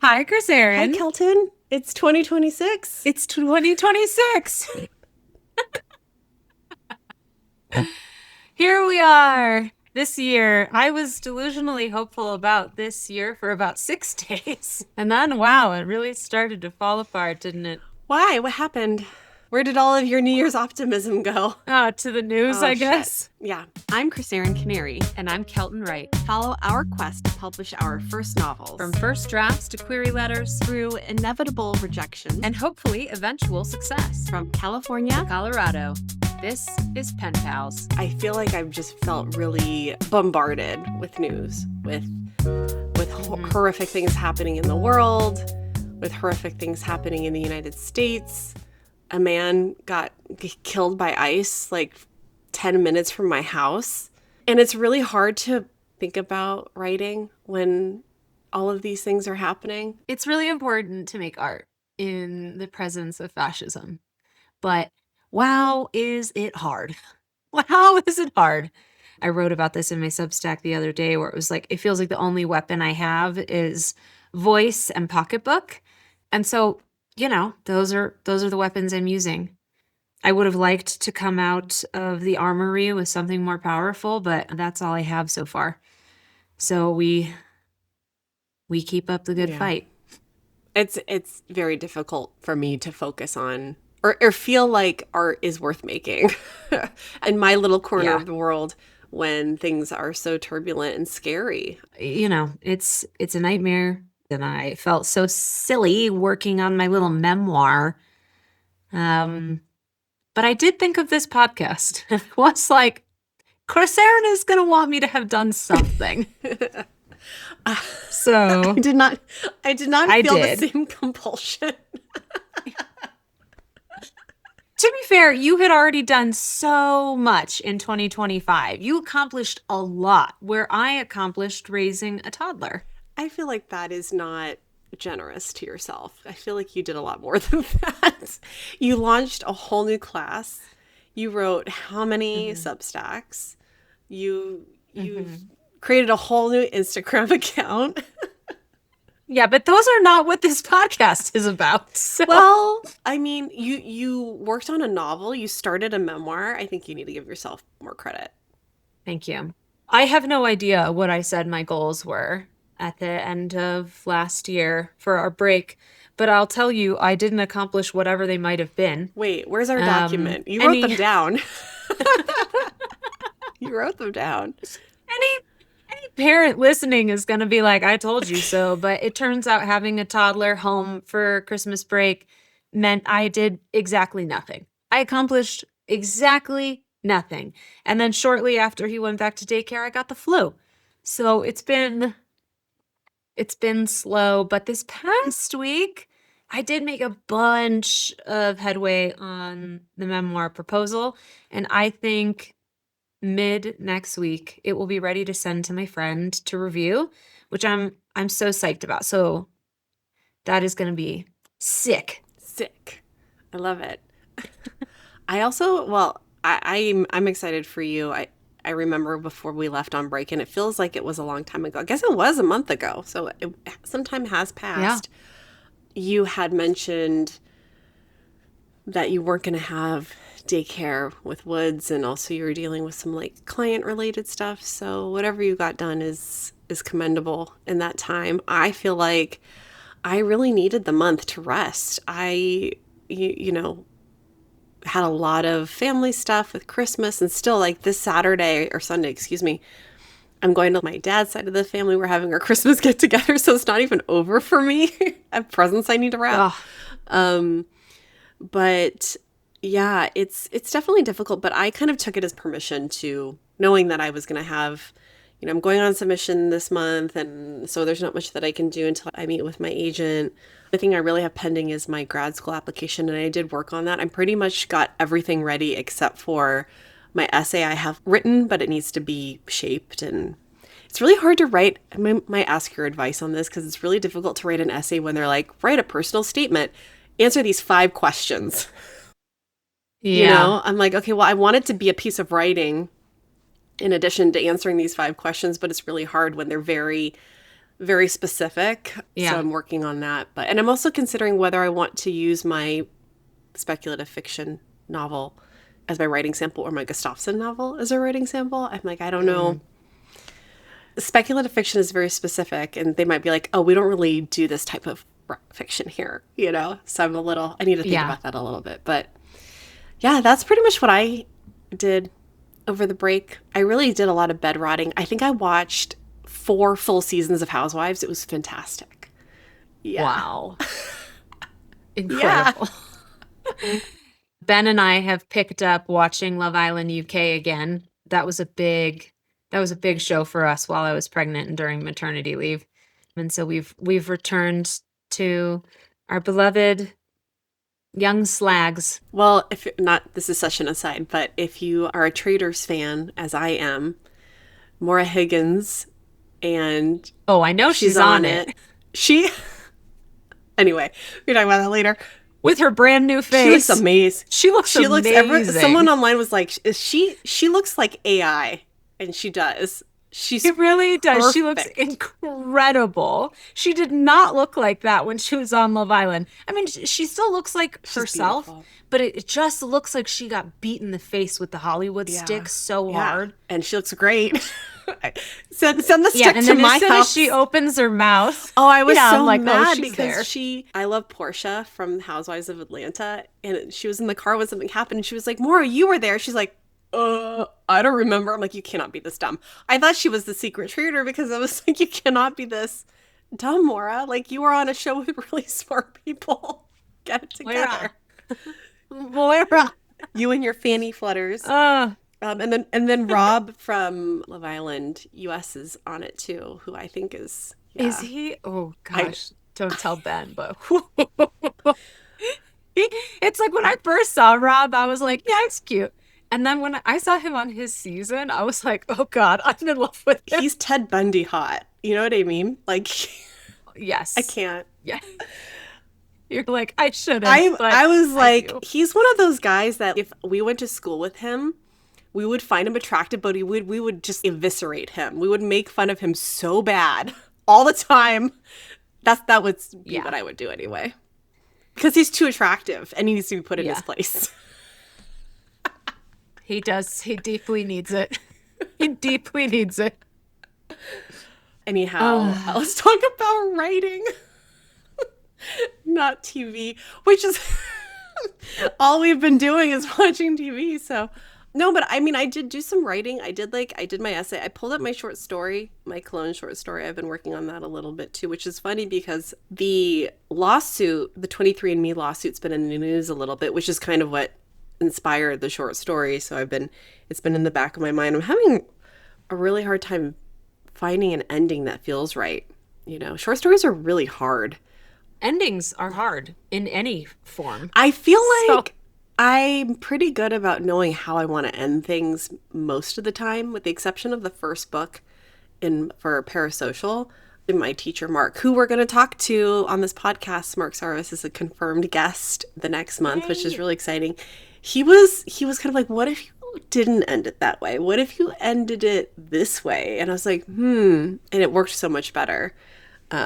Hi, Krisserin. Hi, Kelton. It's 2026. It's 2026. Here we are. This year, I was delusionally hopeful about this year for about 6 days. And then, wow, it really started to fall apart, didn't it? Why? What happened? Where did all of your New Year's optimism go? Oh, to the news, I guess. Shit. Yeah. I'm Krisserin Canary. And I'm Kelton Wright. Follow our quest to publish our first novels. From first drafts to query letters, through inevitable rejection. and hopefully eventual success. From California. Colorado. This is Pen Pals. I feel like I've just felt really bombarded with news, with horrific things happening in the world, with horrific things happening in the United States. A man got killed by ice like 10 minutes from my house. And it's really hard to think about writing when all of these things are happening. It's really important to make art in the presence of fascism. But wow, is it hard? Wow, is it hard? I wrote about this in my Substack the other day where it was like, it feels like the only weapon I have is voice and pocketbook. And so, you know, those are the weapons I'm using. I would have liked to come out of the armory with something more powerful, but that's all I have so far. So we keep up the good fight. It's very difficult for me to focus on or feel like art is worth making in my little corner of the world when things are so turbulent and scary. You know, it's a nightmare. And I felt so silly working on my little memoir. But I did think of this podcast. It was like, Krisserin is going to want me to have done something. So I did not feel the same compulsion. To be fair, you had already done so much in 2025. You accomplished a lot where I accomplished raising a toddler. I feel like that is not generous to yourself. I feel like you did a lot more than that. You launched a whole new class. You wrote how many Substacks? You've created a whole new Instagram account. Yeah, but those are not what this podcast is about. So. Well, I mean, you worked on a novel. You started a memoir. I think you need to give yourself more credit. Thank you. I have no idea what I said my goals were at the end of last year for our break, but I'll tell you, I didn't accomplish whatever they might have been. Wait, where's our document? You wrote them down. You wrote them down. Any parent listening is going to be like, I told you so, but it turns out having a toddler home for Christmas break meant I did exactly nothing. I accomplished exactly nothing. And then shortly after he went back to daycare, I got the flu. So it's been slow, but this past week, I did make a bunch of headway on the memoir proposal, and I think mid next week it will be ready to send to my friend to review, which I'm so psyched about. So that is going to be sick. I love it. I also, well, I'm excited for you. I remember before we left on break, and it feels like it was a long time ago. I guess it was a month ago, so some time has passed. Yeah. You had mentioned that you weren't going to have daycare with Woods, and also you were dealing with some like client-related stuff. So whatever you got done is commendable in that time. I feel like I really needed the month to rest. You know, had a lot of family stuff with Christmas, and still like this Saturday or Sunday, excuse me, I'm going to my dad's side of the family. We're having our Christmas get together, so it's not even over for me. I have presents I need to wrap. But yeah, it's definitely difficult, but I kind of took it as permission to knowing that I was going to have, you know, I'm going on submission this month, and so there's not much that I can do until I meet with my agent. The thing I really have pending is my grad school application, and I did work on that. I'm pretty much got everything ready except for my essay I have written, but it needs to be shaped, and it's really hard to write. I might ask your advice on this because it's really difficult to write an essay when they're like, write a personal statement, answer these 5 questions. Yeah. You know, I'm like, okay, well, I want it to be a piece of writing in addition to answering these 5 questions, but it's really hard when they're very very specific. Yeah. So I'm working on that. And I'm also considering whether I want to use my speculative fiction novel as my writing sample or my Gustafson novel as a writing sample. I'm like, I don't know. Speculative fiction is very specific, and they might be like, oh, we don't really do this type of fiction here, you know? So I need to think about that a little bit. But yeah, that's pretty much what I did over the break. I really did a lot of bed rotting. I think I watched 4 full seasons of Housewives. It was fantastic. Yeah. Wow. Incredible. Yeah. Ben and I have picked up watching Love Island UK again. That was a big show for us while I was pregnant and during maternity leave. And so we've returned to our beloved young slags. Well, if not, this is such an aside, but if you are a Traitors fan, as I am, Maura Higgins, and oh, I know she's on it. Anyway, we're talking about that later. With her brand new face. She looks amazing. She looks amazing. Someone online was like, she looks like AI, and she does. She really does. Perfect. She looks incredible. She did not look like that when she was on Love Island. I mean, she still looks like herself, beautiful. But it just looks like she got beat in the face with the Hollywood stick so hard. And she looks great. Send the stick and to then my as soon house. As she opens her mouth. Oh, I was so like, mad because I love Portia from Housewives of Atlanta, and she was in the car when something happened, and she was like, Maura, you were there. She's like, I don't remember. I'm like, you cannot be this dumb. I thought she was the secret traitor because I was like, you cannot be this dumb, Maura. Like, you were on a show with really smart people. Get it together. Moira. You and your fanny flutters. And then Rob from Love Island US is on it too, who I think is. Yeah. Is he? Oh gosh, don't tell Ben, but it's like when I first saw Rob, I was like, yeah, it's cute. And then when I saw him on his season, I was like, oh God, I'm in love with him. He's Ted Bundy hot. You know what I mean? Like, yes. I can't. Yeah. You're like, I shouldn't. I was like, he's one of those guys that if we went to school with him, we would find him attractive, but we would just eviscerate him. We would make fun of him so bad all the time. That would be what I would do anyway. Because he's too attractive and he needs to be put in his place. He does. He deeply needs it. He deeply needs it. Anyhow, let's talk about writing. Not TV, which is all we've been doing is watching TV. So, no, but I mean, I did do some writing. I did my essay. I pulled up my short story, my clone short story. I've been working on that a little bit too, which is funny because the lawsuit, the 23andMe lawsuit's been in the news a little bit, which is kind of what inspired the short story. So it's been in the back of my mind. I'm having a really hard time finding an ending that feels right. You know, short stories are really hard. Endings are hard in any form. I feel like I'm pretty good about knowing how I want to end things most of the time, with the exception of the first book for Parasocial. My teacher, Mark, who we're going to talk to on this podcast, Mark Sarvis is a confirmed guest the next month, which is really exciting. He was kind of like, what if you didn't end it that way? What if you ended it this way? And I was like, and it worked so much better. He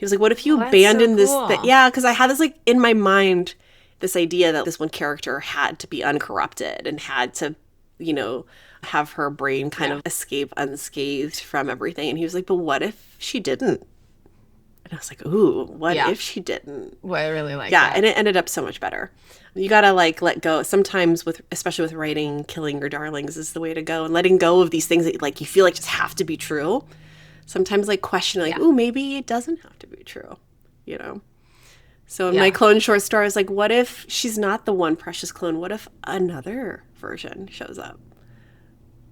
was like, what if you abandoned this thing? Yeah, because I had this like in my mind, this idea that this one character had to be uncorrupted and had to, you know, have her brain kind of escape unscathed from everything. And he was like, but what if she didn't? And I was like, ooh, what if she didn't? Well, I really like that. Yeah, and it ended up so much better. You gotta like let go. Sometimes especially with writing, killing your darlings is the way to go, and letting go of these things that like you feel like just have to be true. Sometimes like question like, ooh, maybe it doesn't have to be true, you know? So in my clone short story, I was like, what if she's not the one precious clone? What if another version shows up?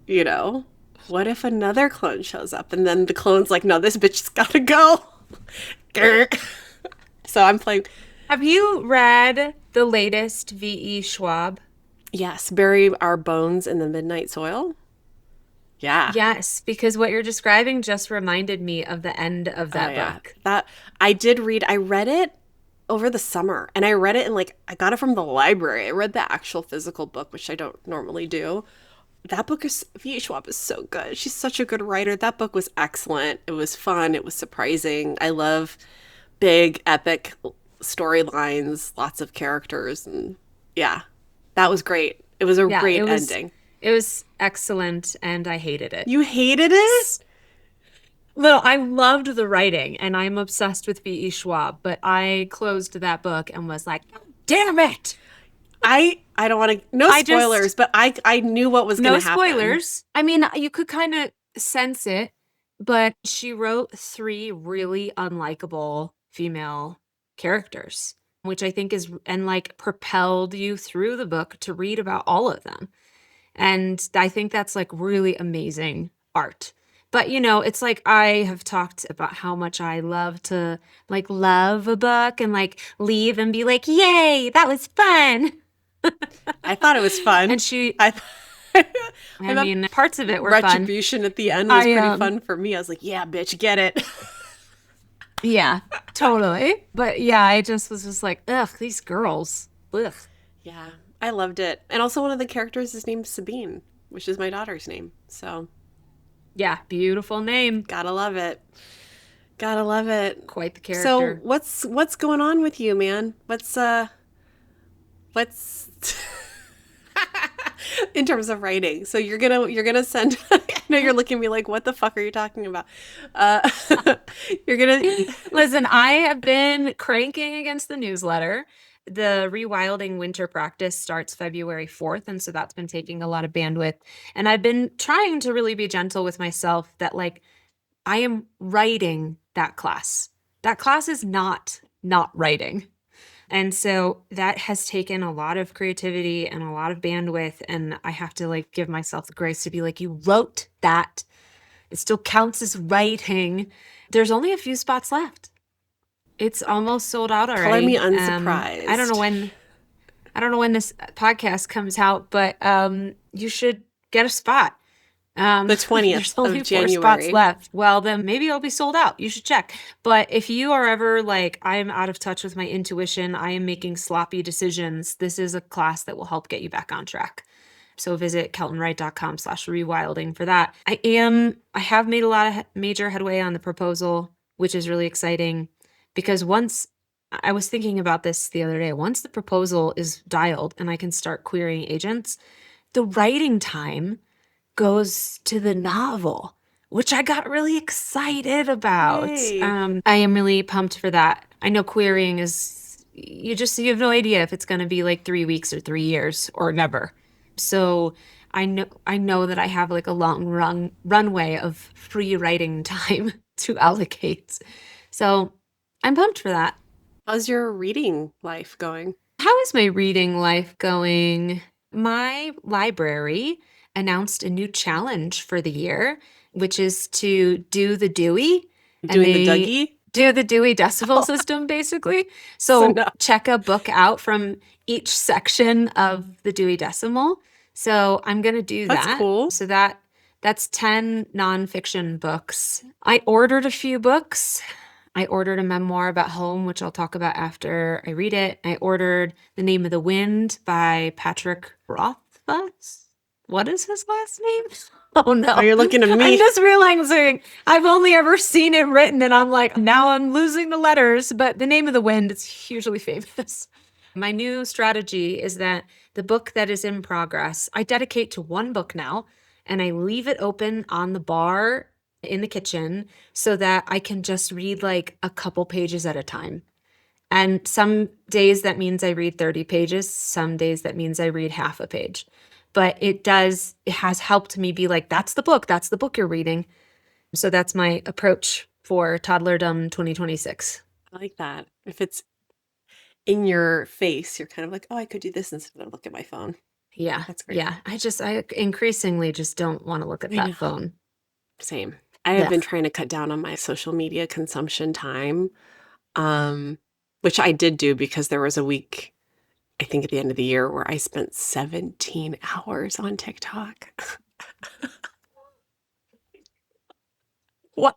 You know? What if another clone shows up? And then the clone's like, no, this bitch has gotta go. So I'm playing. Have you read the latest V.E. Schwab? Yes, Bury Our Bones in the Midnight Soil. Yeah. Yes, because what you're describing just reminded me of the end of that book. That I did read. I read it over the summer, and I read it in I got it from the library. I read the actual physical book, which I don't normally do. That book is V. Schwab is so good. She's such a good writer. That book was excellent. It was fun. It was surprising. I love big epic storylines, lots of characters, and yeah, that was great. It was a Yeah, great ending. it was excellent and I hated it. You hated it? Well, I loved the writing and I'm obsessed with V.E. Schwab, but I closed that book and was like, damn it. I don't want to no I spoilers, just but I knew what was No going to happen. spoilers. I mean, you could kind of sense it, but she wrote three really unlikable female characters, which I think is, and like propelled you through the book to read about all of them. And I think that's like really amazing art. But you know, it's like I have talked about how much I love to like love a book and like leave and be like, yay, that was fun. I thought it was fun. And she, I I thought mean, parts of it were fun. retribution at the end was I pretty fun for me. I was like, yeah, bitch, get it. Yeah, totally. But yeah, I just was just like, ugh, these girls. Ugh. Yeah, I loved it. And also one of the characters is named Sabine, which is my daughter's name. So, Yeah, beautiful name. gotta love it. Gotta love it. Quite the So, character. what's going on with you, man? What's in terms of writing? So you're gonna send I know you're looking at me like, what the fuck are you talking about? Uh you're gonna Listen, I have been cranking against the newsletter. The Rewilding Winter Practice starts February 4th, and so that's been taking a lot of bandwidth. And I've been trying to really be gentle with myself that like I am writing that class. That class is not writing. And so that has taken a lot of creativity and a lot of bandwidth. And I have to like give myself the grace to be like, you wrote that. It still counts as writing. There's only a few spots left. It's almost sold out color me already. unsurprised. I don't know when this podcast comes out, but you should get a spot. The 20th There's only of 4 spots January. left. Well, then maybe it'll be sold out. You should check. But if you are ever like, I am out of touch with my intuition, I am making sloppy decisions, this is a class that will help get you back on track. So visit keltonwright.com/rewilding for that. I have made a lot of major headway on the proposal, which is really exciting because once I was thinking about this the other day, once the proposal is dialed and I can start querying agents, the writing time goes to the novel, which I got really excited about. Yay. I am really pumped for that. I know querying is, you have no idea if it's going to be like 3 weeks or 3 years or never. So I know that I have like a long runway of free writing time to allocate. So I'm pumped for that. How's your reading life going? How is my reading life going? My library announced a new challenge for the year, which is to do the Dewey. Doing the Dougie? Do the Dewey Decimal System, basically. So no. check a book out from each section of the Dewey Decimal. So I'm going to do that. That's cool. So that's 10 nonfiction books. I ordered a few books. I ordered a memoir about home, which I'll talk about after I read it. I ordered The Name of the Wind by Patrick Rothfuss. What is his last name? Oh no. Oh, you're looking at me. I'm just realizing I've only ever seen it written and I'm like, now I'm losing the letters, but The Name of the Wind is hugely famous. My new strategy is that the book that is in progress, I dedicate to one book now and I leave it open on the bar in the kitchen so that I can just read like a couple pages at a time. And some days that means I read 30 pages. Some days that means I read half a page. But it has helped me be like, that's the book you're reading. So that's my approach for Toddlerdom 2026. I like that. If it's in your face, you're kind of like, oh, I could do this instead of look at my phone. Yeah. That's great. Yeah. I increasingly just don't want to look at that phone. Same. I have been trying to cut down on my social media consumption time, which I did do because there was a week, I think at the end of the year, where I spent 17 hours on TikTok. What?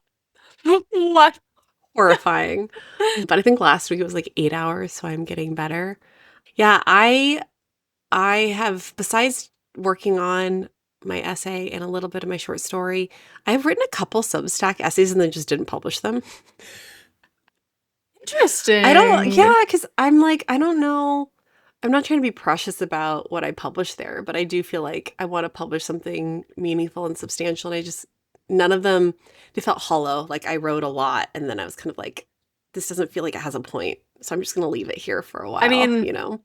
What? Horrifying. But I think last week it was like 8 hours, so I'm getting better. Yeah, I have, besides working on my essay and a little bit of my short story. I've written a couple Substack essays and then just didn't publish them. I don't, Interesting. yeah, because I'm like, I don't know. I'm not trying to be precious about what I publish there, but I do feel like I want to publish something meaningful and substantial. And none of them, they felt hollow. Like I wrote a lot and then I was kind of like, this doesn't feel like it has a point. So I'm just going to leave it here for a I while, mean, you know?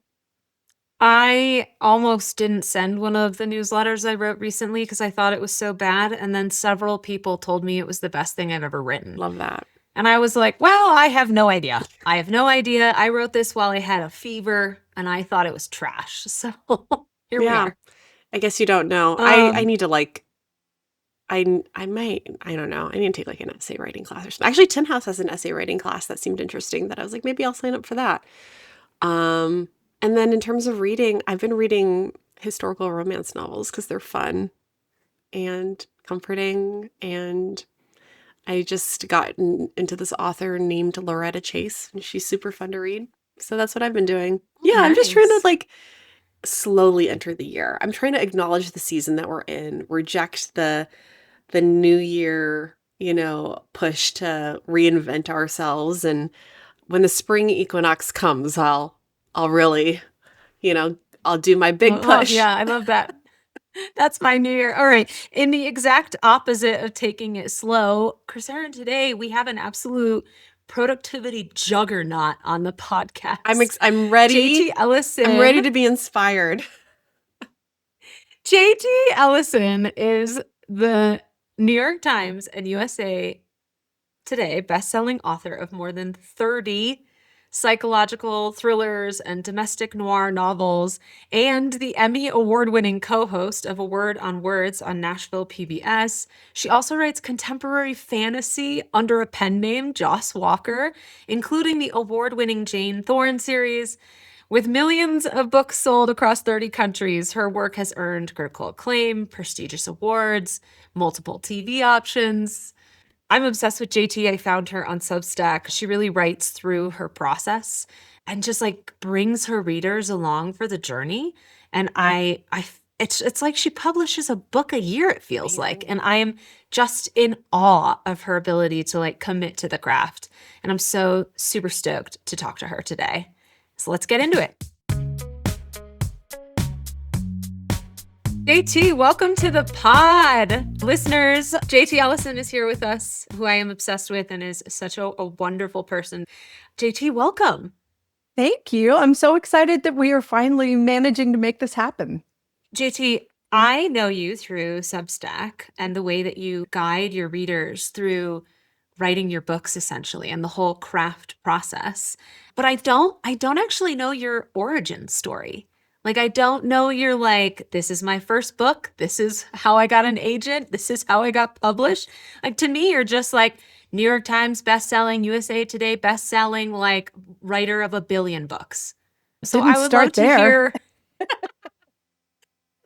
I almost didn't send one of the newsletters I wrote recently because I thought it was so bad. And then several people told me it was the best thing I've ever written. Love that. And I was like, well, I have no idea. I have no idea. I wrote this while I had a fever and I thought it was trash. So here we Yeah. are. I guess you don't know. I Um, need to like, I might, I don't know. I need to take like an essay writing class or something. Actually, Tin House has an essay writing class that seemed interesting that I was like, maybe I'll sign up for that. Um, and then in terms of reading, I've been reading historical romance novels because they're fun and comforting. And I just got into this author named Loretta Chase, and she's super fun to read. So that's what I've been doing. oh, Yeah, I'm just trying to nice. like slowly enter the year. I'm trying to acknowledge the season that we're in, reject the new year, push to reinvent ourselves. And when the spring equinox comes, I'll really, you know, I'll do my big Oh, push. yeah, I love that. That's my new year. All right. In the exact opposite of taking it slow, Krisserin, today we have an absolute productivity juggernaut on the podcast. I'm ready. JT I'm ready Ellison. to be inspired. JT Ellison is the New York Times and USA Today best-selling author of more than 30 psychological thrillers and domestic noir novels, and the Emmy Award-winning co-host of A Word on Words on Nashville PBS. She also writes contemporary fantasy under a pen name, Joss Walker, including the award-winning Jane Thorne series. With millions of books sold across 30 countries, her work has earned critical acclaim, prestigious awards, multiple TV options. I'm obsessed with JT. I found her on Substack. She really writes through her process and just like brings her readers along for the journey. And it's like she publishes a book a year, it feels like. Amazing. And I am just in awe of her ability to like commit to the craft. And I'm so super stoked to talk to her today. So let's get into it. JT, welcome to the pod. Listeners, JT Ellison is here with us, who I am obsessed with and is such a wonderful person. JT, welcome. Thank you. I'm so excited that we are finally managing to make this happen. JT, I know you through Substack and the way that you guide your readers through writing your books essentially and the whole craft process. But I don't actually know your origin story. Like I don't know you're like, this is my first book, this is how I got an agent, this is how I got published. Like to me, you're just like New York Times best-selling, USA Today best-selling, like writer of a billion books. So Didn't I would love start to there.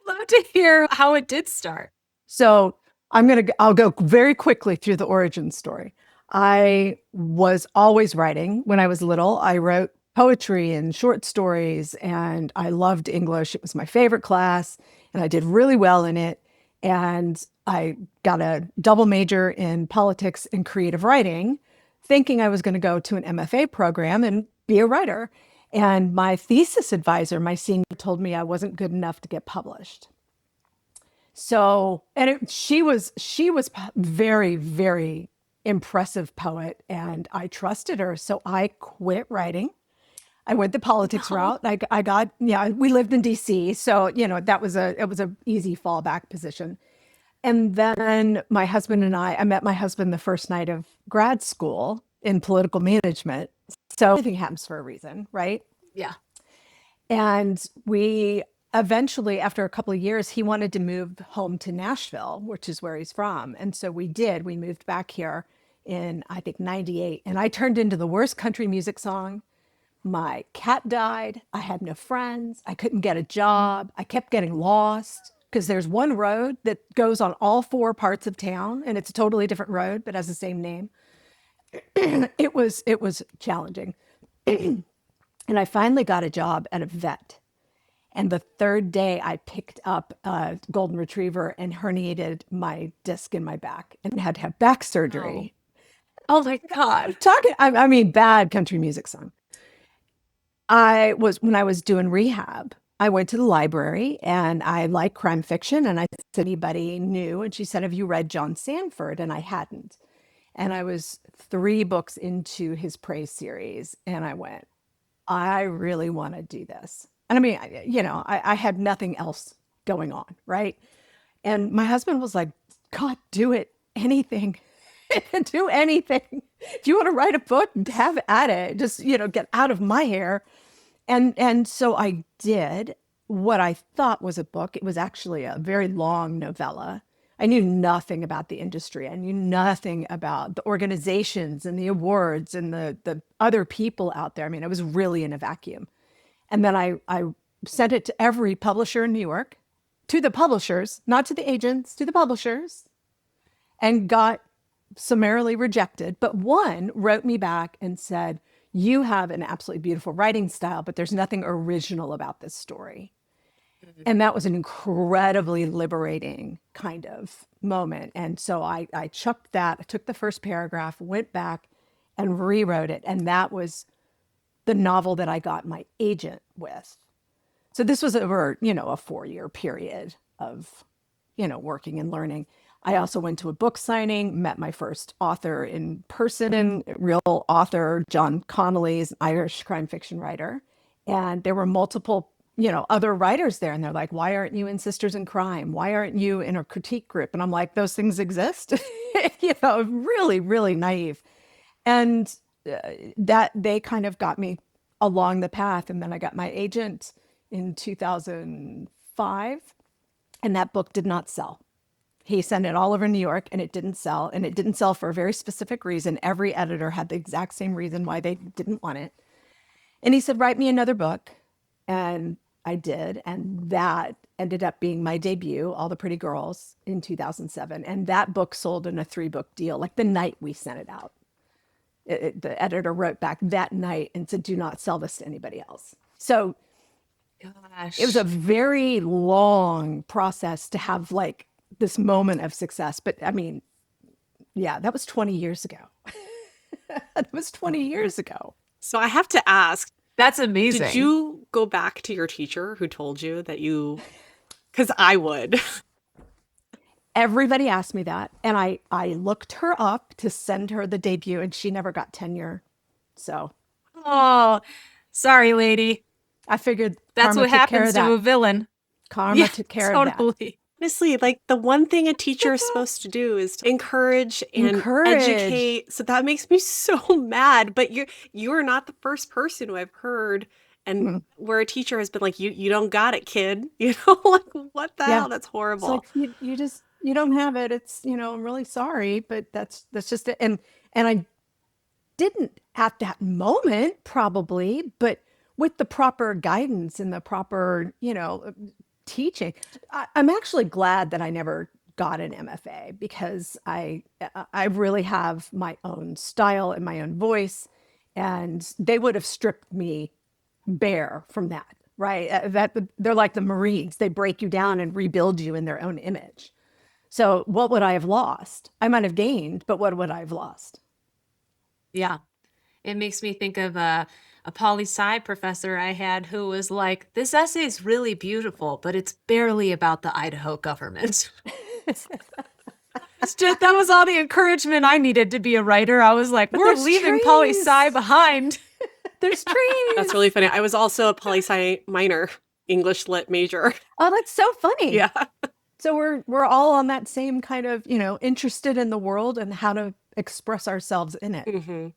love to hear how it did start. So I'll go very quickly through the origin story. I was always writing when I was little. I wrote poetry and short stories, and I loved English. It was my favorite class, and I did really well in it. And I got a double major in politics and creative writing, thinking I was going to go to an MFA program and be a writer. And my thesis advisor, my senior, told me I wasn't good enough to get published. So, she was very, very impressive poet, and I trusted her. So I quit writing. I went the politics No. route. I got, yeah, we lived in DC. So, it was a easy fallback position. And then I met my husband the first night of grad school in political management. So everything happens for a reason, right? Yeah. And we eventually, after a couple of years, he wanted to move home to Nashville, which is where he's from. And so we did. We moved back here in, I think, 98. And I turned into the worst country music song. My cat died. I had no friends. I couldn't get a job. I kept getting lost because there's one road that goes on all four parts of town, and it's a totally different road, but has the same name. It was challenging. And I finally got a job at a vet. And the third day, I picked up a golden retriever and herniated my disc in my back and had to have back Oh. surgery. Oh my God. I mean, bad country music song. When I was doing rehab, I went to the library and I like crime fiction. And I said, anybody new? And she said, have you read John Sanford? And I hadn't. And I was 3 books into his Prey series. And I went, I really want to do this. And I mean, I had nothing else going on, right? And my husband was like, God, do it. Anything. Do anything. If you want to write a book, have at it. Just, get out of my hair. And so I did what I thought was a book. It was actually a very long novella. I knew nothing about the industry. I knew nothing about the organizations and the awards and the other people out there. I mean, I was really in a vacuum. And then I sent it to every publisher in New York, to the publishers, not to the agents, to the publishers, and got summarily rejected. But one wrote me back and said, you have an absolutely beautiful writing style, but there's nothing original about this story. And that was an incredibly liberating kind of moment. And so I chucked that, I took the first paragraph, went back and rewrote it. And that was the novel that I got my agent with. So this was over, a 4-year period of, working and learning. I also went to a book signing, met my first author in person, real author, John Connolly is an Irish crime fiction writer. And there were multiple, other writers there. And they're like, why aren't you in Sisters in Crime? Why aren't you in a critique group? And I'm like, those things exist, really, really naive. And that they kind of got me along the path. And then I got my agent in 2005, and that book did not sell. He sent it all over New York and it didn't sell. And it didn't sell for a very specific reason. Every editor had the exact same reason why they didn't want it. And he said, write me another book. And I did. And that ended up being my debut, All the Pretty Girls, in 2007. And that book sold in a 3-book deal, like the night we sent it out. The editor wrote back that night and said, do not sell this to anybody else. So Gosh. it was a very long process to have like this moment of success. But I mean, yeah, that was 20 years ago. That was 20 years ago. So I have to ask, That's amazing. did you go back to your teacher who told you that because I would. Everybody asked me that. And I looked her up to send her the debut and she never got tenure. So Oh, sorry, lady. I figured That's karma what took care happens of to a that. villain. Karma took care of that. Totally. Honestly, like the one thing a teacher is supposed to do is to encourage and educate. So that makes me so mad. But you're not the first person who I've heard and where a teacher has been like, you don't got it, kid. Like what the hell? That's horrible. It's like you don't have it. It's, I'm really sorry, but that's just it. And I didn't at that moment probably, but with the proper guidance and the proper, teaching, I'm actually glad that I never got an MFA because I really have my own style and my own voice, and they would have stripped me bare from that, right? That they're like the Marines; they break you down and rebuild you in their own image. So what would I have lost? I might have gained, but what would I have lost? Yeah. It makes me think of a poli-sci professor I had who was like, this essay is really beautiful, but it's barely about the Idaho government. That was all the encouragement I needed to be a writer. I was like, we're leaving poli-sci behind. There's trees. That's really funny. I was also a poli-sci minor, English lit major. Oh, that's so funny. Yeah. So we're all on that same kind of, interested in the world and how to express ourselves in it.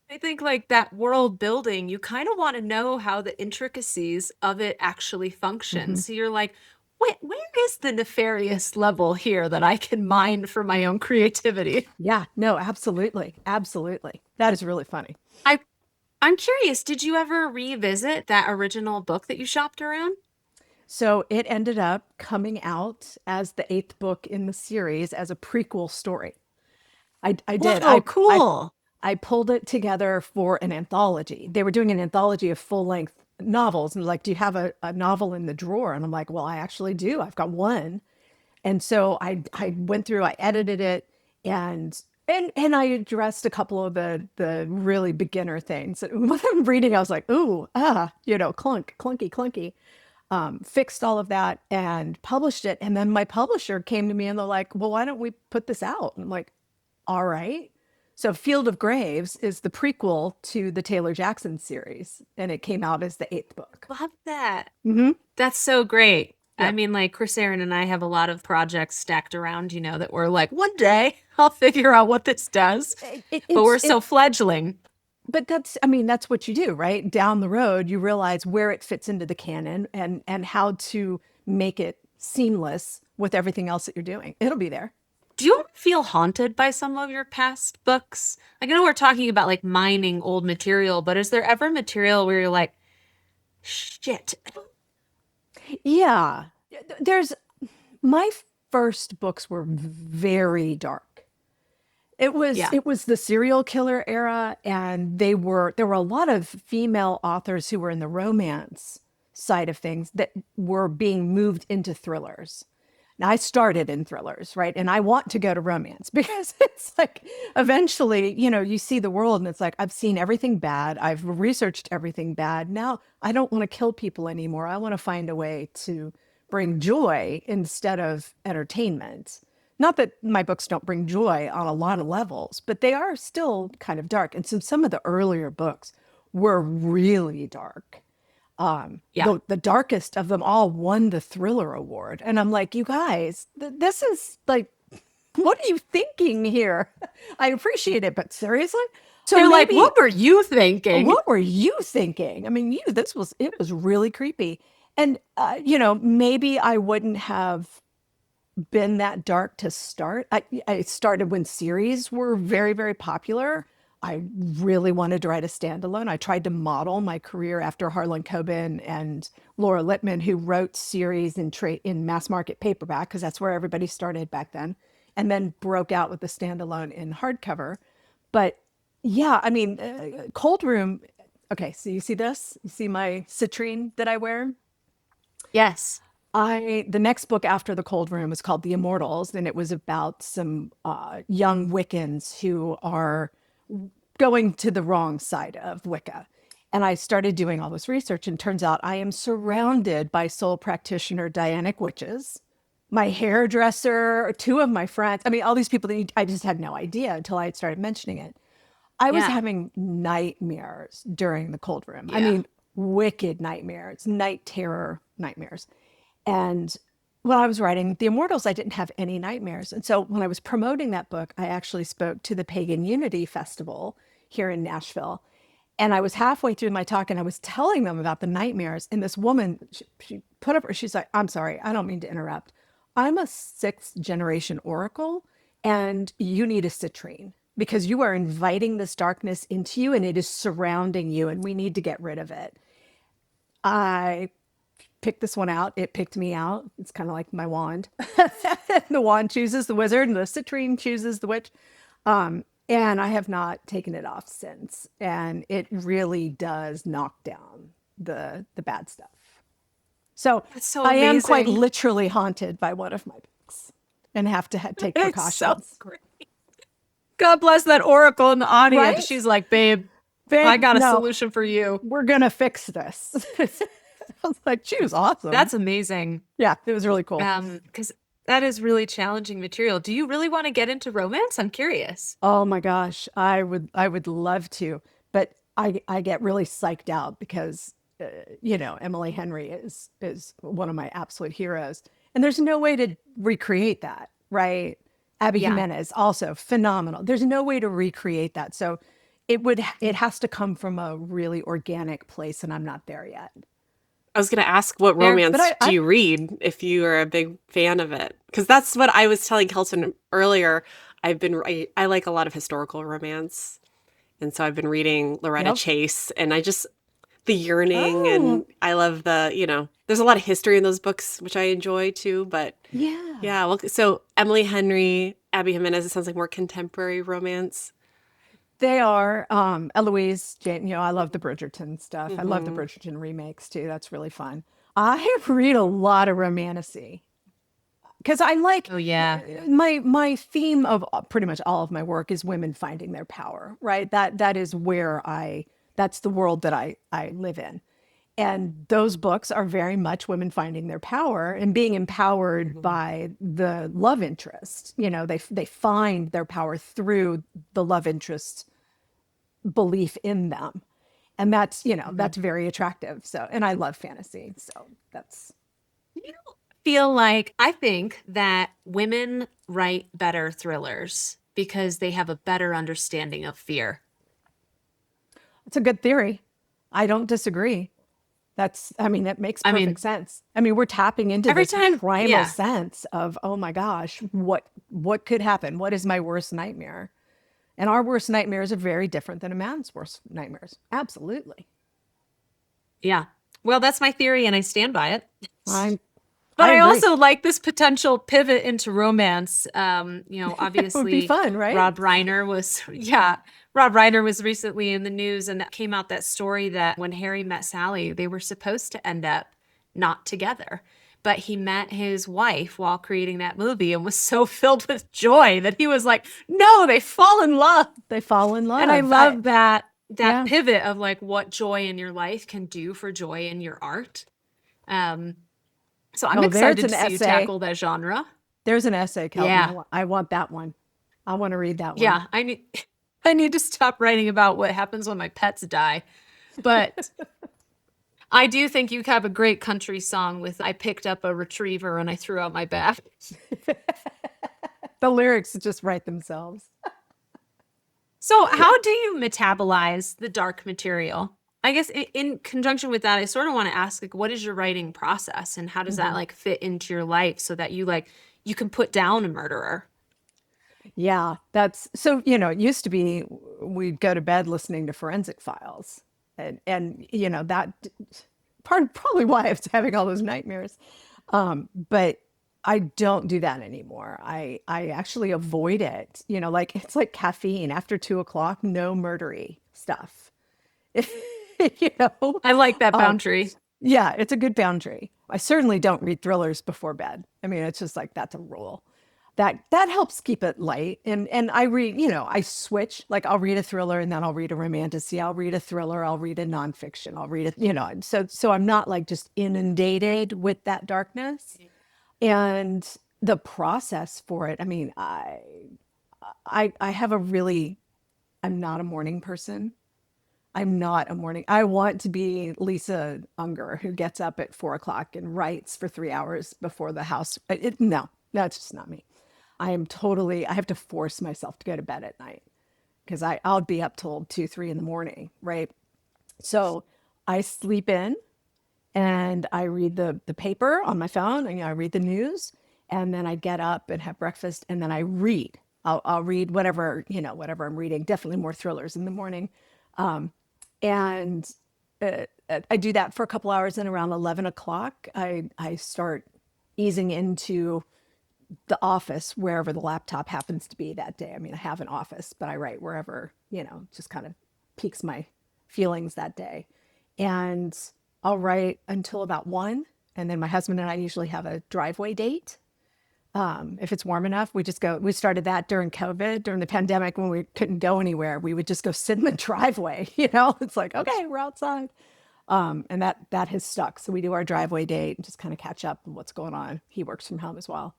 I think like that world building, you kind of want to know how the intricacies of it actually function. So you're like, where is the nefarious level here that I can mine for my own creativity? Yeah, no, absolutely. Absolutely. That is really funny. I'm curious, did you ever revisit that original book that you shopped around? So it ended up coming out as the 8th book in the series as a prequel story. I did. Oh, cool. I pulled it together for an anthology. They were doing an anthology of full-length novels, and like, do you have a novel in the drawer? And I'm like, well, I actually do. I've got one. And so I went through, I edited it, and and I addressed a couple of the really beginner things. When I'm reading, I was like, ooh, clunk, clunky, clunky. Fixed all of that and published it. And then my publisher came to me and they're like, well, why don't we put this out? And I'm like, all right. So Field of Graves is the prequel to the Taylor Jackson series, and it came out as the eighth book. Love that. Mm-hmm. That's so great. I Yep. mean, like Krisserin and I have a lot of projects stacked around, that we're like, one day I'll figure out what this does. But we're so fledgling. But that's what you do, right? Down the road, you realize where it fits into the canon and how to make it seamless with everything else that you're doing. It'll be there. Do you ever feel haunted by some of your past books? Like, I know we're talking about like mining old material, but is there ever material where you're like, shit? Yeah. There's my first books were very dark. Yeah. It was the serial killer era, and there were a lot of female authors who were in the romance side of things that were being moved into thrillers. Now, I started in thrillers, right? And I want to go to romance because it's like eventually, you see the world and it's like, I've seen everything bad. I've researched everything bad. Now I don't want to kill people anymore. I want to find a way to bring joy instead of entertainment. Not that my books don't bring joy on a lot of levels, but they are still kind of dark. And so some of the earlier books were really dark. Yeah. The darkest of them all won the thriller award. And I'm like, you guys, this is like, what are you thinking here? I appreciate it, but seriously? So They're like, maybe, what were you thinking? what were you thinking? I mean, it was really creepy. And, maybe I wouldn't have been that dark to start. I started when series were very, very popular. I really wanted to write a standalone. I tried to model my career after Harlan Coben and Laura Lippman, who wrote series in mass market paperback, because that's where everybody started back then, and then broke out with the standalone in hardcover. But yeah, I mean, Cold Room. Okay, so you see this? You see my citrine that I wear? Yes. The next book after The Cold Room was called The Immortals, and it was about some young Wiccans who are going to the wrong side of Wicca. And I started doing all this research, and turns out I am surrounded by soul practitioner Dianic witches. My hairdresser, two of my friends, I mean, all these people that I just had no idea until I had started mentioning it. I was Yeah. having nightmares during The Cold Room. I Yeah. mean, wicked nightmares, night terror nightmares. And when I was writing The Immortals, I didn't have any nightmares. And so when I was promoting that book, I actually spoke to the Pagan Unity Festival here in Nashville. And I was halfway through my talk and I was telling them about the nightmares. And this woman, she put up, she's like, I'm sorry, I don't mean to interrupt. I'm a sixth generation oracle, and you need a citrine because you are inviting this darkness into you and it is surrounding you, and we need to get rid of it. I picked this one out. It picked me out. It's kind of like my wand. The wand chooses the wizard and the citrine chooses the witch. And I have not taken it off since. And it really does knock down the bad stuff. So That's so I am quite amazing. literally haunted by one of my books and have to take It's so precautions. great. God bless that oracle in the audience. Right? She's like, babe, Babe, I got a no, solution for you. we're going to fix this. I was like, she was awesome. That's amazing. Yeah, it was really cool. Because that is really challenging material. Do you really want to get into romance? I'm curious. Oh my gosh, I would love to, but I get really psyched out because Emily Henry is one of my absolute heroes, and there's no way to recreate that, right? Abby Yeah. Jimenez also phenomenal. There's no way to recreate that, so it has to come from a really organic place, and I'm not there yet. I was going to ask, what Fair. romance But do you read if you are a big fan of it? Because that's what I was telling Kelton earlier. I like a lot of historical romance. And so I've been reading Loretta Yep. Chase, and the yearning, Oh, and I love there's a lot of history in those books, which I enjoy too. But yeah. yeah, well, so Emily Henry, Abby Jimenez, it sounds like more contemporary romance. They are Eloise, Jane, I love the Bridgerton stuff. I love the Hmm. Bridgerton remakes too. That's really fun. I read a lot of romantasy because I like Oh yeah. my theme of pretty much all of my work is women finding their power, right? That is where that's the world that I live in. And those books are very much women finding their power and being empowered Hmm. by the love interest. They find their power through the love interest belief in them. And Mhm. that's very attractive. So, and I love fantasy. So that's, You feel like I think that women write better thrillers because they have a better understanding of fear. it's a good theory. I don't disagree. I mean, that makes I perfect mean, sense. I mean, we're tapping into every this time, primal yeah. sense of, oh my gosh, what could happen? What is my worst nightmare? And our worst nightmares are very different than a man's worst nightmares. Absolutely. Yeah. Well, that's my theory and I stand by it. I But I I agree. also like this potential pivot into romance. It would be Obviously, fun, right? Rob Reiner was, yeah, Rob Reiner was recently in the news, and that came out that story that when Harry met Sally, they were supposed to end up not together. But he met his wife while creating that movie and was so filled with joy that he was like, no, they fall in love. They fall in And I love. love that Yeah. pivot of like what joy in your life can do for joy in your art. Um, so I'm Oh, there's excited an to see you essay. tackle that genre. There's an essay, Kelton. Yeah. I want that one. I want to read that one. Yeah, I need I need to stop writing about what happens when my pets die. But I do think you have a great country song with I picked up a retriever and I threw out my bath. The lyrics just write themselves. So, how do you metabolize the dark material? I guess in conjunction with that, I sort of want to ask like what is your writing process and how does that Mhm. like fit into your life so that you can put down a murderer? Yeah, that's so, it used to be we'd go to bed listening to forensic files. And that probably why I was having all those nightmares. But I don't do that anymore. I actually avoid it. Like it's like caffeine after 2 o'clock, no murdery stuff. You know, I like that um, boundary. yeah, it's a good boundary. I certainly don't read thrillers before bed. I mean, it's just like that's a rule. That helps keep it light. And I read, I switch. Like I'll read a thriller and then I'll read a romantasy. I'll read a thriller. I'll read a nonfiction. I'll read it. And so I'm not like just inundated with that darkness. And the process for it. I mean, I have a really. I'm not a morning person. I'm not a morning. I want to be Lisa Unger, who gets up at 4 o'clock and writes for 3 hours before the house. No, that's just not me. I have to force myself to go to bed at night because I'll be up till 2, 3 in the morning, right? So I sleep in and I read the paper on my phone and I read the news and then I get up and have breakfast and then I read. I'll read whatever I'm reading, definitely more thrillers in the morning. And I do that for a couple hours and around 11 o'clock, I start easing into the office wherever the laptop happens to be that day. I mean, I have an office, but I write wherever, just kind of piques my feelings that day. And I'll write until about 1. And then my husband and I usually have a driveway date. If it's warm enough, we started that during COVID, during the pandemic when we couldn't go anywhere. We would just go sit in the driveway, It's like, okay, we're outside. And that has stuck. So we do our driveway date and just kind of catch up on what's going on. He works from home as well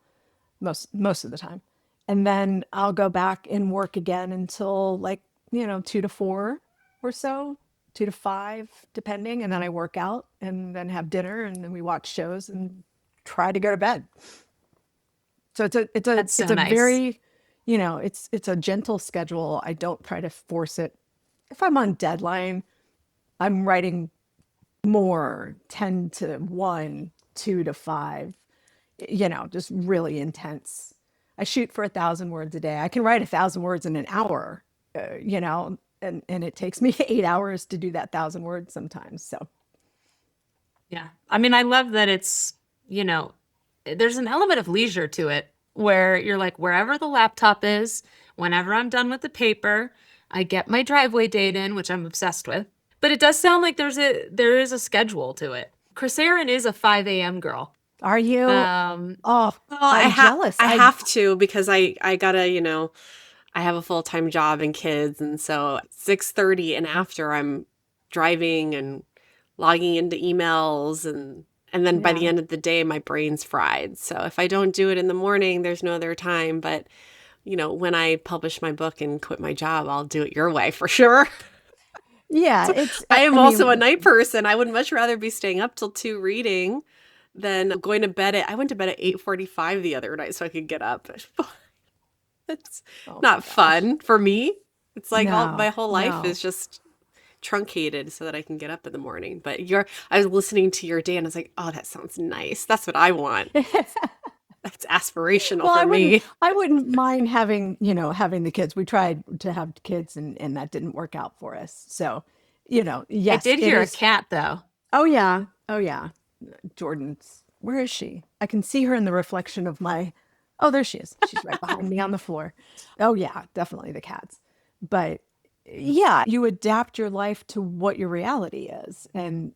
most of the time. And then I'll go back and work again until like, 2 to 4 or so, 2 to 5, depending. And then I work out and then have dinner and then we watch shows and try to go to bed. So That's it's so a nice. very, it's a gentle schedule. I don't try to force it. If I'm on deadline, I'm writing more 10 to 1, 2 to 5, just really intense. I shoot for 1,000 words a day. I can write 1,000 words in an hour, and it takes me 8 hours to do that 1,000 words sometimes. So Yeah. I mean, I love that there's an element of leisure to it where you're like, wherever the laptop is, whenever I'm done with the paper, I get my driveway date in, which I'm obsessed with. But it does sound like there is a schedule to it. Krisserin is a 5 a.m. girl. Are you? Um, Oh, Well, I'm jealous. I have to because I gotta, I have a full-time job and kids, and so 6:30 and after I'm driving and logging into emails, and then by the Yeah. end of the day my brain's fried. So if I don't do it in the morning, there's no other time. But when I publish my book and quit my job, I'll do it your way for sure. Yeah, it's I am I also a mean, night person. I would much rather be staying up till 2 reading than going to bed at I went to bed at 8:45 the other night so I could get up. It's oh my not gosh. fun for me. It's like my No, whole life no. is just truncated so that I can get up in the morning. But I was listening to your day and I was like, oh, that sounds nice. That's what I want. That's aspirational Well, for me. I wouldn't mind having, having the kids. We tried to have kids and that didn't work out for us. So, I yes, did it hear a is. cat though. Oh yeah. Oh yeah. Jordan's, where is she? I can see her in the reflection of my, oh, there she is. She's right behind me on the floor. Oh yeah, definitely the cats. But yeah, you adapt your life to what your reality is. And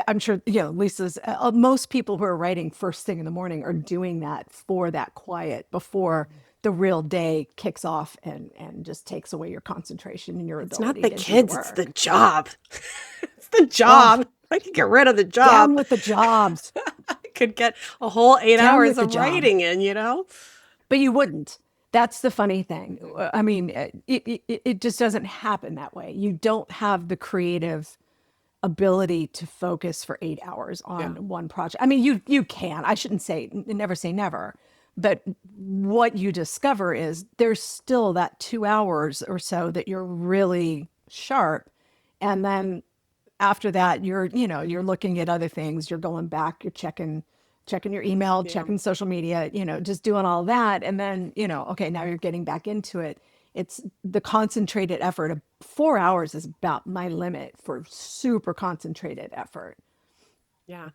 I'm sure, Lisa's, most people who are writing first thing in the morning are doing that for that quiet before the real day kicks off and just takes away your concentration and your It's not ability the to do the kids, it's the work. job. It's the Oh, job. I could get rid of the down job. with the jobs, I could get a whole 8 down hours with the of job. writing in. But you wouldn't. That's the funny thing. I mean, it just doesn't happen that way. You don't have the creative ability to focus for 8 hours Yeah. on one project. I mean, you can. I shouldn't say never. But what you discover is there's still that 2 hours or so that you're really sharp. And then after that, you're looking at other things. You're going back, you're checking your email, Yeah. checking social media, just doing all that. And then, okay, now you're getting back into it. It's the concentrated effort of 4 hours is about my limit for super concentrated effort. Yeah.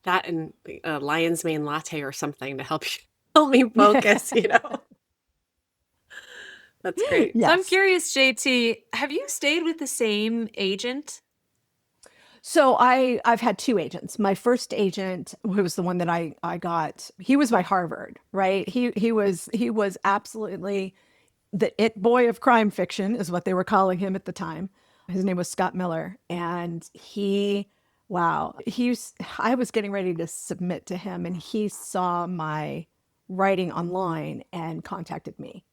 That and a lion's mane latte or something to help me focus. That's great. So I'm Yes. curious, JT, have you stayed with the same agent? So I've had two agents. My first agent, who was the one that I got, he was my Harvard, right? He was absolutely the it boy of crime fiction is what they were calling him at the time. His name was Scott Miller, and wow, I was getting ready to submit to him, and he saw my writing online and contacted me.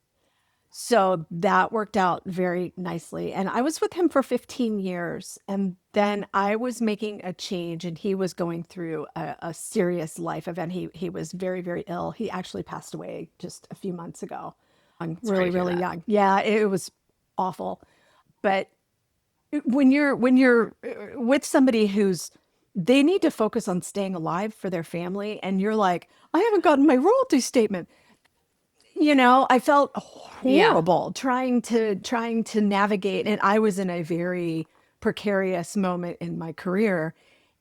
So that worked out very nicely. And I was with him for 15 years. And then I was making a change, and he was going through a serious life event. He was very, very ill. He actually passed away just a few months ago. I'm Sorry really, to hear really that. young. Yeah, it was awful. But when you're with somebody who's they need to focus on staying alive for their family, and you're like, I haven't gotten my royalty statement. I felt Yeah. horrible trying to navigate, and I was in a very precarious moment in my career,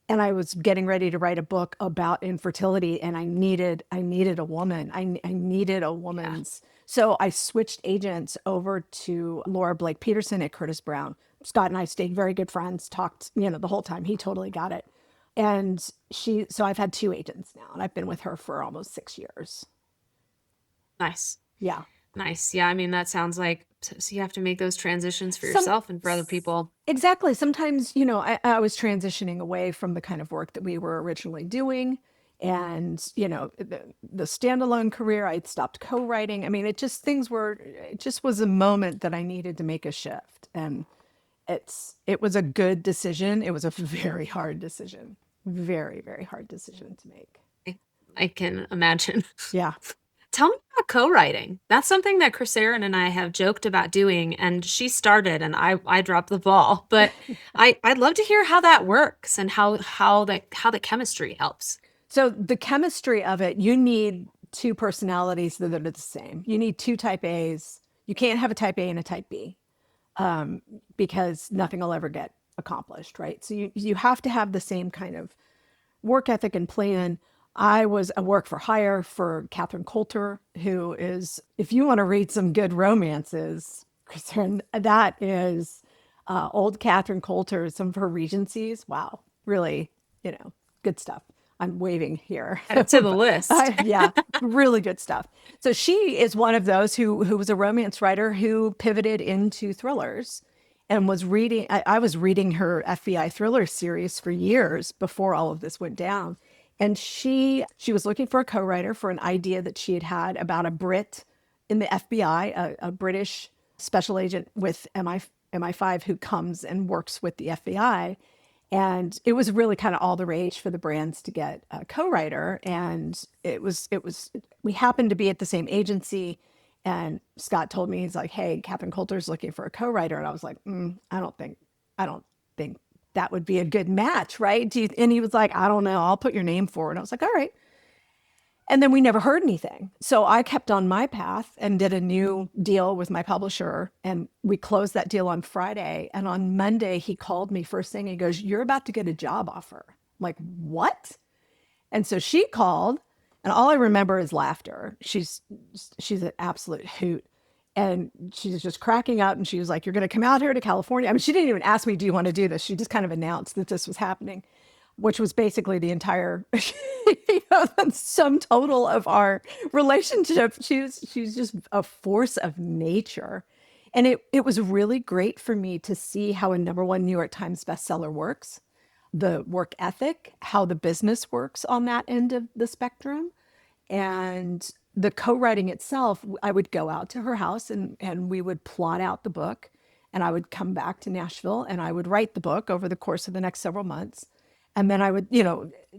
and I was getting ready to write a book about infertility, and I needed a woman. I needed a Yeah. woman's. So I switched agents over to Laura Blake Peterson at Curtis Brown. Scott and I stayed very good friends, talked, the whole time. He totally got it. And so I've had two agents now, and I've been with her for almost 6 years. Nice. Yeah. Nice. Yeah. I mean, that sounds like so you have to make those transitions for Some yourself and for other people. Exactly. Sometimes, I was transitioning away from the kind of work that we were originally doing. And, the standalone career, I'd stopped co-writing. I mean, it just was a moment that I needed to make a shift. And it was a good decision. It was a very hard decision. Very, very hard decision to make. I, I can imagine. Yeah. Tell me about co-writing. That's something that Krisserin and I have joked about doing, and she started, and I dropped the ball. But I'd love to hear how that works and how the chemistry helps. So the chemistry of it, you need two personalities that are the same. You need two type A's. You can't have a type A and a type B, because nothing will ever get accomplished, right? So you have to have the same kind of work ethic and plan. I was a work for hire for Catherine Coulter, who is, if you want to read some good romances, Krisserin, that is old Catherine Coulter, some of her regencies. Wow, really, good stuff. I'm waving here. Add it to the list. Yeah, really good stuff. So she is one of those who was a romance writer who pivoted into thrillers and was reading. I was reading her FBI thriller series for years before all of this went down. And she was looking for a co-writer for an idea that she had had about a Brit in the FBI, a British special agent with MI5 who comes and works with the FBI. And it was really kind of all the rage for the brands to get a co-writer. And we happened to be at the same agency. And Scott told me, he's like, hey, Catherine Coulter's looking for a co-writer. And I was like, I don't think that would be a good match, right? And he was like, I don't know, I'll put your name forward. And I was like, all right. And then we never heard anything. So I kept on my path and did a new deal with my publisher. And we closed that deal on Friday. And on Monday, he called me first thing. He goes, you're about to get a job offer. I'm like, what? And so she called, and all I remember is laughter. She's an absolute hoot. And she's just cracking up. And she was like, you're going to come out here to California. I mean, she didn't even ask me, do you want to do this? She just kind of announced that this was happening, which was basically the entire the sum total of our relationship. She's just a force of nature. And it was really great for me to see how a #1 New York Times bestseller works, the work ethic, how the business works on that end of the spectrum. And the co-writing itself, I would go out to her house and we would plot out the book, and I would come back to Nashville and I would write the book over the course of the next several months. And then I would,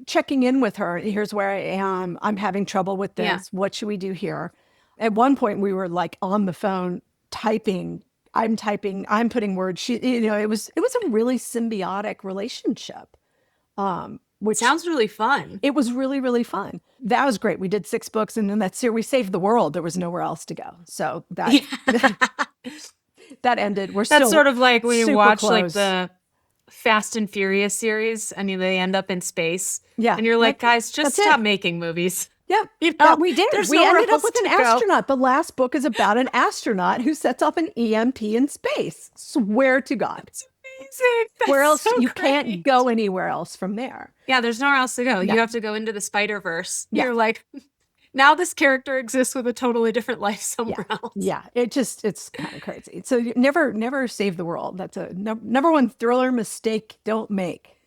checking in with her. Here's where I am. I'm having trouble with this. Yeah. What should we do here? At one point, we were like on the phone typing. I'm putting words. It was a really symbiotic relationship. Which Sounds really fun. it was really, really fun. That was great. We did 6 books, and then that series, we saved the world. There was nowhere else to go. So that that ended. We're That's still sort of like when you super watch like close. the Fast and Furious series and they end up in space. Yeah, And you're like, guys, just that's stop it. making movies. Yeah, know, we did. there's We nowhere ended up else with an to go. astronaut. The last book is about an astronaut who sets off an EMP in space. Swear to God. It's amazing. That's Where else? so You great. can't go anywhere else from there. Yeah, there's nowhere else to go. Yeah. You have to go into the Spider-Verse. Yeah. You're like, now this character exists with a totally different life somewhere else. Yeah, it's kind of crazy. So you never save the world. That's a #1 thriller mistake don't make.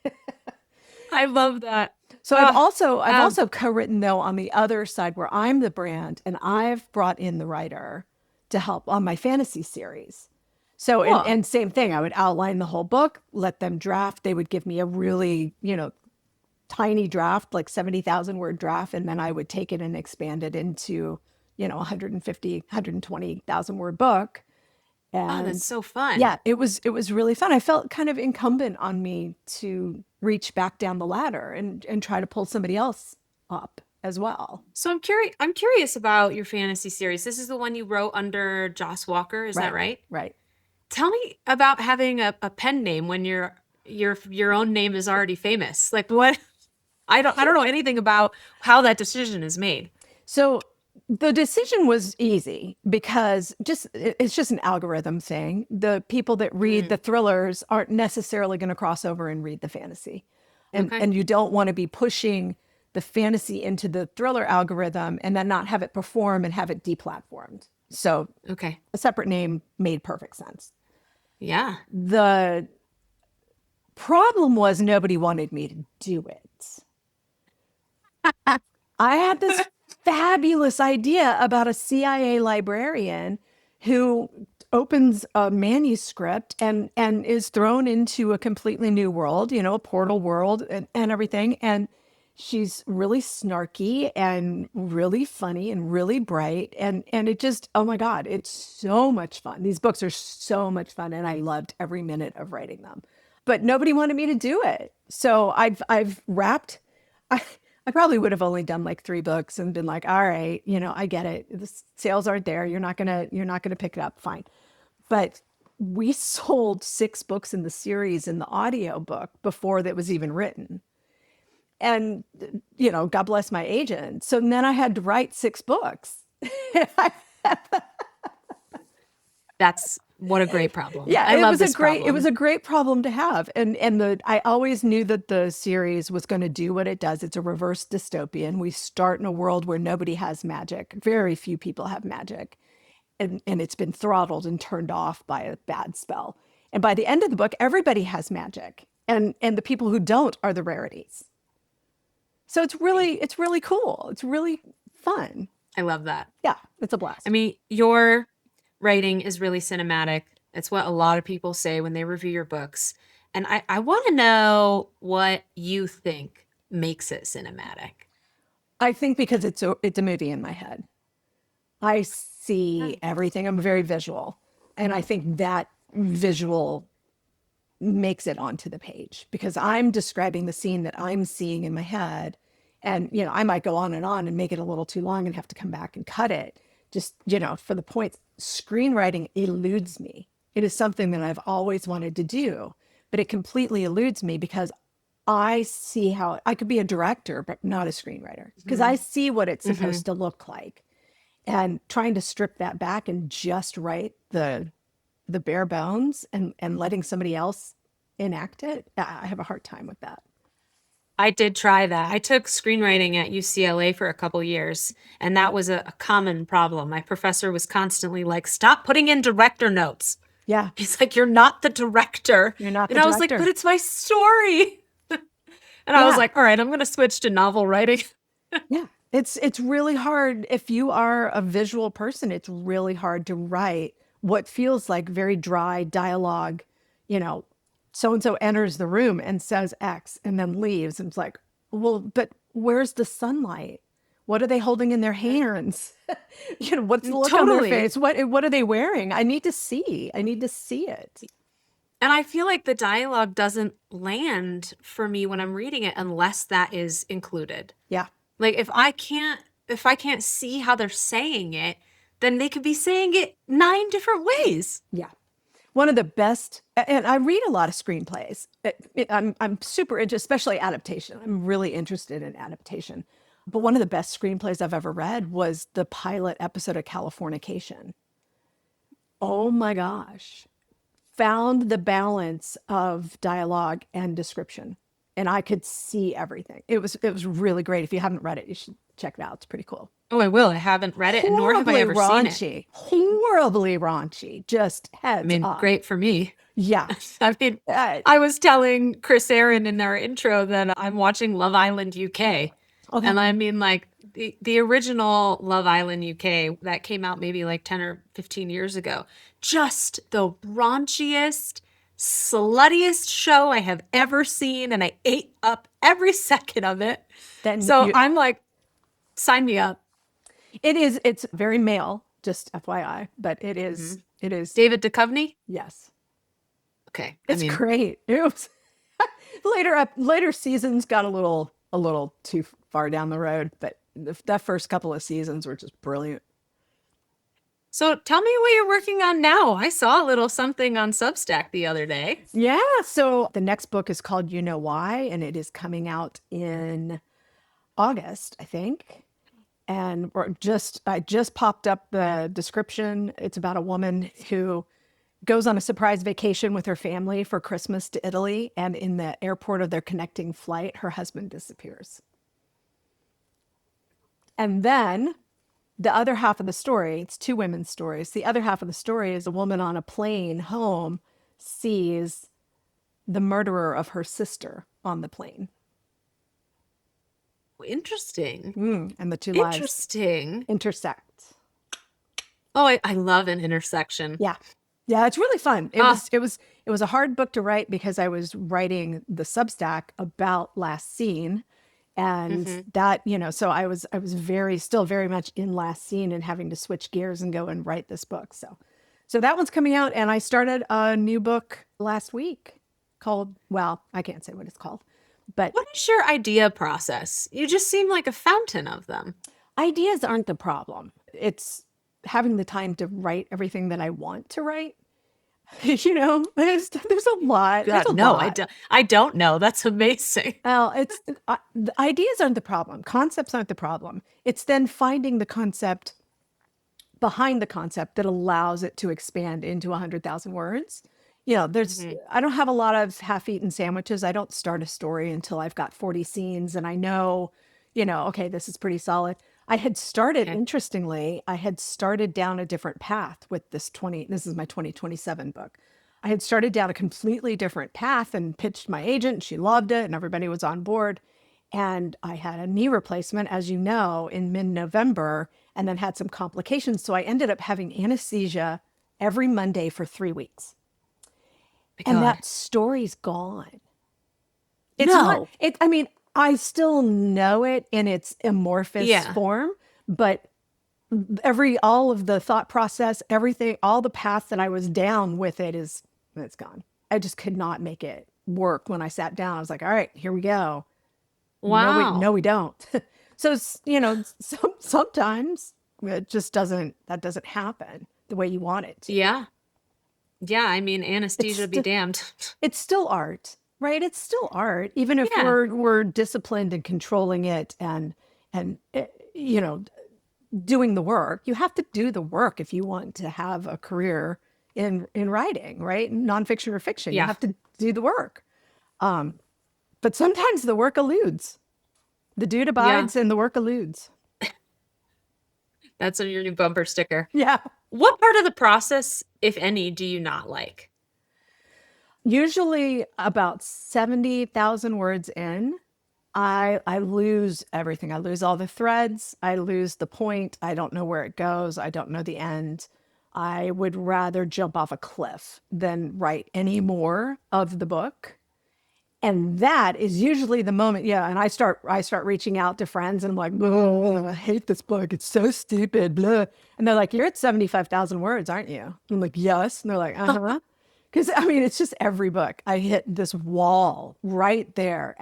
I love that. So I've also co-written though on the other side where I'm the brand, and I've brought in the writer to help on my fantasy series. So Cool. and same thing, I would outline the whole book, let them draft. They would give me a really, tiny draft, like 70,000 word draft, and then I would take it and expand it into, 150, 120,000 word book. Oh, And that's so fun. yeah, it was really fun. I felt kind of incumbent on me to reach back down the ladder and try to pull somebody else up as well. So I'm curious about your fantasy series. This is the one you wrote under Joss Walker, is that right? Right. Tell me about having a pen name when your own name is already famous. Like what? I don't know anything about how that decision is made. So the decision was easy because it's just an algorithm thing. The people that read the thrillers aren't necessarily going to cross over and read the fantasy. And you don't want to be pushing the fantasy into the thriller algorithm and then not have it perform and have it deplatformed. So Okay. a separate name made perfect sense. Yeah. The problem was nobody wanted me to do it. I had this fabulous idea about a CIA librarian who opens a manuscript and is thrown into a completely new world, a portal world and everything. And she's really snarky and really funny and really bright. And it just, oh my God, it's so much fun. These books are so much fun. And I loved every minute of writing them. But nobody wanted me to do it. So I've wrapped, I probably would have only done like 3 books and been like, all right, I get it. The sales aren't there. You're not gonna pick it up. Fine. But we sold 6 books in the series in the audio book before that was even written. And, God bless my agent. So then I had to write 6 books. That's What a great problem. Yeah, I it love was this it was problem. a great problem to have. And I always knew that the series was going to do what it does. It's a reverse dystopian. We start in a world where nobody has magic. Very few people have magic. And it's been throttled and turned off by a bad spell. And by the end of the book, everybody has magic. And the people who don't are the rarities. So it's really cool. It's really fun. I love that. Yeah, it's a blast. I mean, your writing is really cinematic. It's what a lot of people say when they review your books. And I want to know what you think makes it cinematic. I think because it's a movie in my head. I see everything. I'm very visual. And I think that visual makes it onto the page because I'm describing the scene that I'm seeing in my head. And, I might go on and make it a little too long and have to come back and cut it. Just, for the points. Screenwriting eludes me. It is something that I've always wanted to do, but it completely eludes me because I see how I could be a director, but not a screenwriter because I see what it's supposed to look like. And trying to strip that back and just write the bare bones and letting somebody else enact it, I have a hard time with that. I did try that. I took screenwriting at UCLA for a couple years, and that was a common problem. My professor was constantly like, stop putting in director notes. Yeah. He's like, you're not the director. You're not the And I was like, director. but it's my story. And I was like, all right, I'm going to switch to novel writing. Yeah. It's really hard. If you are a visual person, it's really hard to write what feels like very dry dialogue. So-and-so enters the room and says X and then leaves. And it's like, well, but where's the sunlight? What are they holding in their hands? What's the look on their face? What are they wearing? I need to see it. And I feel like the dialogue doesn't land for me when I'm reading it unless that is included. Yeah. Like if I can't see how they're saying it, then they could be saying it 9 different ways. Yeah. One of the best, and I read a lot of screenplays. I'm super into, especially adaptation. I'm really interested in adaptation. But one of the best screenplays I've ever read was the pilot episode of Californication. Oh my gosh. Found the balance of dialogue and description. And I could see everything. It was really great. If you haven't read it, you should check it out. It's pretty cool. Oh, I will. I haven't read it, nor have I ever seen it. Horribly raunchy. Just heads up. Great for me. Yeah. I mean, I was telling Krisserin in our intro that I'm watching Love Island UK. Okay. And I mean, like, the original Love Island UK that came out maybe like 10 or 15 years ago, just the raunchiest, sluttiest show I have ever seen. And I ate up every second of it. I'm like, sign me up. It's very male, just FYI, but it is David Duchovny? Yes. Okay. It's great. It was later seasons got a little too far down the road, but that first couple of seasons were just brilliant. So tell me what you're working on now. I saw a little something on Substack the other day. Yeah. So the next book is called You Know Why, and it is coming out in August, I think. And I just popped up the description. It's about a woman who goes on a surprise vacation with her family for Christmas to Italy. And in the airport of their connecting flight, her husband disappears. And then the other half of the story, it's 2 women's stories. The other half of the story is a woman on a plane home sees the murderer of her sister on the plane. Interesting. And the 2 lives Interesting. intersect. Oh, I love an intersection. Yeah. Yeah, it's really fun. It was a hard book to write because I was writing the Substack about Last Scene. And that, so I was still very much in Last Scene and having to switch gears and go and write this book. So that one's coming out, and I started a new book last week called, well, I can't say what it's called. But what is your idea process? You just seem like a fountain of them. Ideas aren't the problem. It's having the time to write everything that I want to write. There's a lot. I don't know. That's amazing. Well, the ideas aren't the problem. Concepts aren't the problem. It's then finding the concept behind the concept that allows it to expand into 100,000 words. Mhm. I don't have a lot of half-eaten sandwiches. I don't start a story until I've got 40 scenes and I know, okay, this is pretty solid. Okay. Interestingly, I had started down a different path with this is my 2027 book. I had started down a completely different path and pitched my agent, and she loved it, and everybody was on board. And I had a knee replacement, as you know, in mid-November, and then had some complications. So I ended up having anesthesia every Monday for 3 weeks. My And God. that story's gone. It's not, No. I mean, I still know it in its amorphous Yeah. form, but all of the thought process, everything, all the path that I was down with it's gone. I just could not make it work when I sat down. I was like, all right, here we go. No, Wow. we don't. So, sometimes it just that doesn't happen the way you want it to. Yeah. Yeah. I mean, It's anesthesia be still, damned. it's still art, right? It's still art, even if Yeah. we're disciplined and controlling it and, doing the work. You have to do the work if you want to have a career in writing, right? Nonfiction or fiction. You Yeah. have to do the work. But sometimes the work eludes. The dude Yeah. abides and the work eludes. That's your new bumper sticker. Yeah. What part of the process, if any, do you not like? Usually about 70,000 words in, I lose everything. I lose all the threads. I lose the point. I don't know where it goes. I don't know the end. I would rather jump off a cliff than write any more of the book. And that is usually the moment, yeah. And I start reaching out to friends, and I'm like, "Ugh, I hate this book. It's so stupid, blah." And they're like, "You're at 75,000 words, aren't you?" I'm like, "Yes." And they're like, "Uh-huh." Because I mean, it's just every book. I hit this wall right there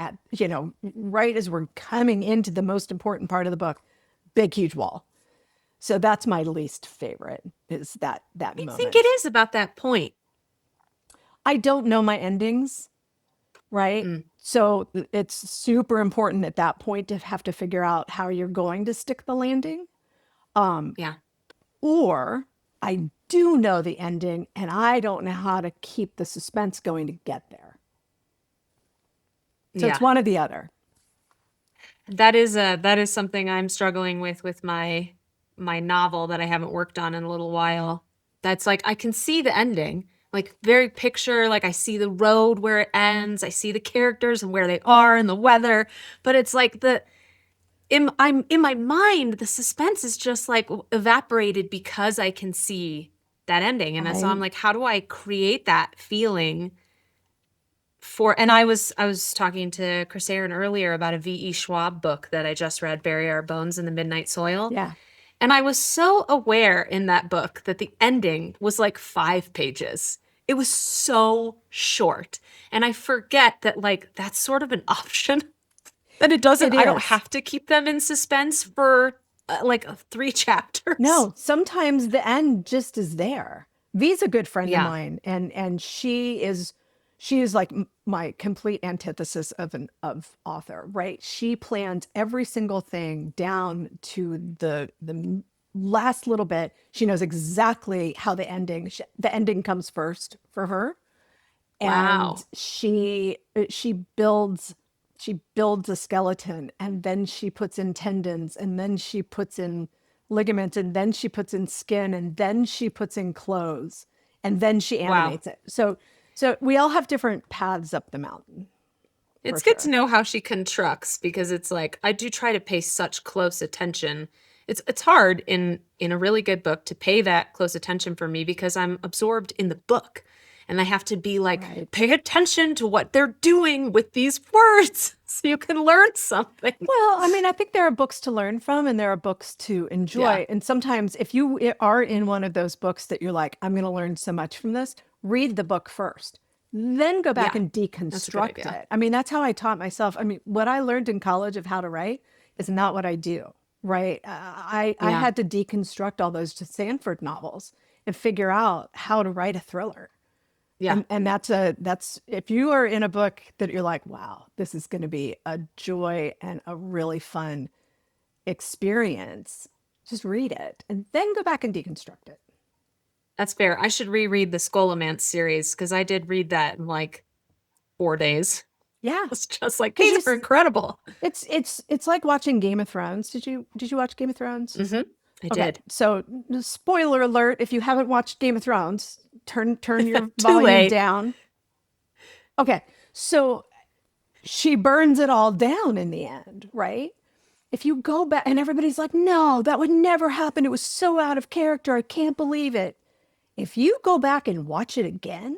right as we're coming into the most important part of the book, big, huge wall. So that's my least favorite, is that I think it moment. is about that point. I don't know my endings. Right? Mm. So it's super important at that point to have to figure out how you're going to stick the landing. Yeah. Or I do know the ending and I don't know how to keep the suspense going to get there. So it's Yeah. one or the other. That is something I'm struggling with my novel that I haven't worked on in a little while. That's like I can see the ending, like very picture, like I see the road where it ends, I see the characters and where they are and the weather, but it's like I'm in my mind, the suspense is just like evaporated because I can see that ending. And so I'm I like, how do I create that feeling and I was talking to Krisserin earlier about a V.E. Schwab book that I just read, Bury Our Bones in the Midnight Soil. Yeah. And I was so aware in that book that the ending was like 5 pages. It was so short. And I forget that like that's sort of an option. That It I don't is. have to keep them in suspense for like 3 chapters. No, sometimes the end just is there. V's a good friend of Yeah. mine, and she is like my complete antithesis of author, right? She plans every single thing down to the last little bit. She knows exactly how the ending comes first for her, and Wow. she builds a skeleton, and then she puts in tendons, and then she puts in ligaments, and then she puts in skin, and then she puts in clothes, and then she Wow. animates it. So we all have different paths up the mountain, for It's good to sure. know how she constructs because it's like I do try to pay such close attention. It's hard in a really good book to pay that close attention for me because I'm absorbed in the book and I have to be like Right. pay attention to what they're doing with these words so you can learn something. Well, I mean, I think there are books to learn from and there are books to Yeah. enjoy. And sometimes if you are in one of those books that you're like, I'm going to learn so much from this, read the book first, then go back Yeah. and That's a good deconstruct idea. it. I mean, that's how I taught myself. I mean, what I learned in college of how to write is not what I do, right? I Yeah. had to deconstruct all those Sanford novels and figure out how to write a thriller. Yeah. And that's if you are in a book that you're like, wow, this is going to be a joy and a really fun experience, Just read it and then go back and deconstruct it. That's fair. I should reread the Scholomance series because I did read that in like 4 days. Yeah. It's just like, 'Cause these are incredible. It's like watching Game of Thrones. Did you watch Game of Thrones? I Okay. did. So spoiler alert, if you haven't watched Game of Thrones, turn your Too volume late. down. Okay. So she burns it all down in the end, right? If you go back and everybody's like, no, that would never happen. It was so out of character. I can't believe it. If you go back and watch it again,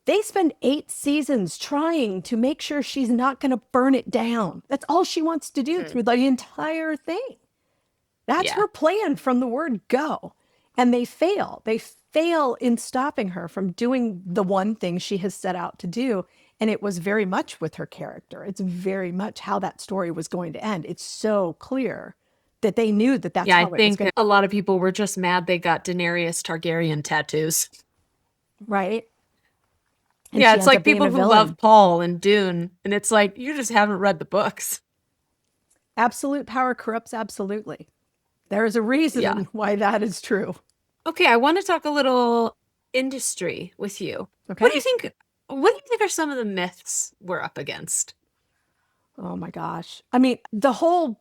they spend 8 seasons trying to make sure she's not going to burn it down. That's all she wants to do through the entire thing. That's her plan from the word go. And they fail. They fail in stopping her from doing the one thing she has set out to do. And it was very much with her character. It's very much how that story was going to end. It's so clear that they knew that that's Yeah, how I it was think going a lot of people were just mad they got Daenerys Targaryen tattoos. right? And Yeah, she it's ends like up being people a who villain. love Paul and Dune, and it's like, you just haven't read the books. Absolute power corrupts absolutely. There is a reason why that is true. Okay, I want to talk a little industry with you. Okay. What do you think are some of the myths we're up against? Oh my gosh. I mean, the whole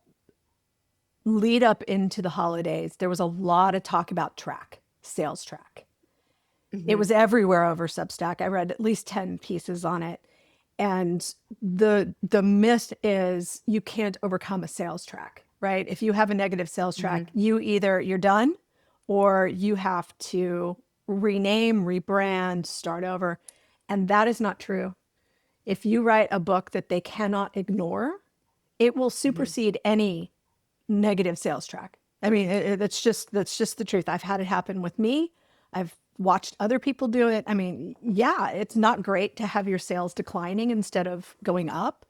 lead up into the holidays, there was a lot of talk about track, sales track. It was everywhere over Substack. I read at least 10 pieces on it. And the myth is you can't overcome a sales track, right? If you have a negative sales track, you're done, or you have to rename, rebrand, start over. And that is not true. If you write a book that they cannot ignore, it will supersede any negative sales track. I mean, that's just the truth. I've had it happen with me. I've watched other people do it. I mean, yeah, it's not great to have your sales declining instead of going up,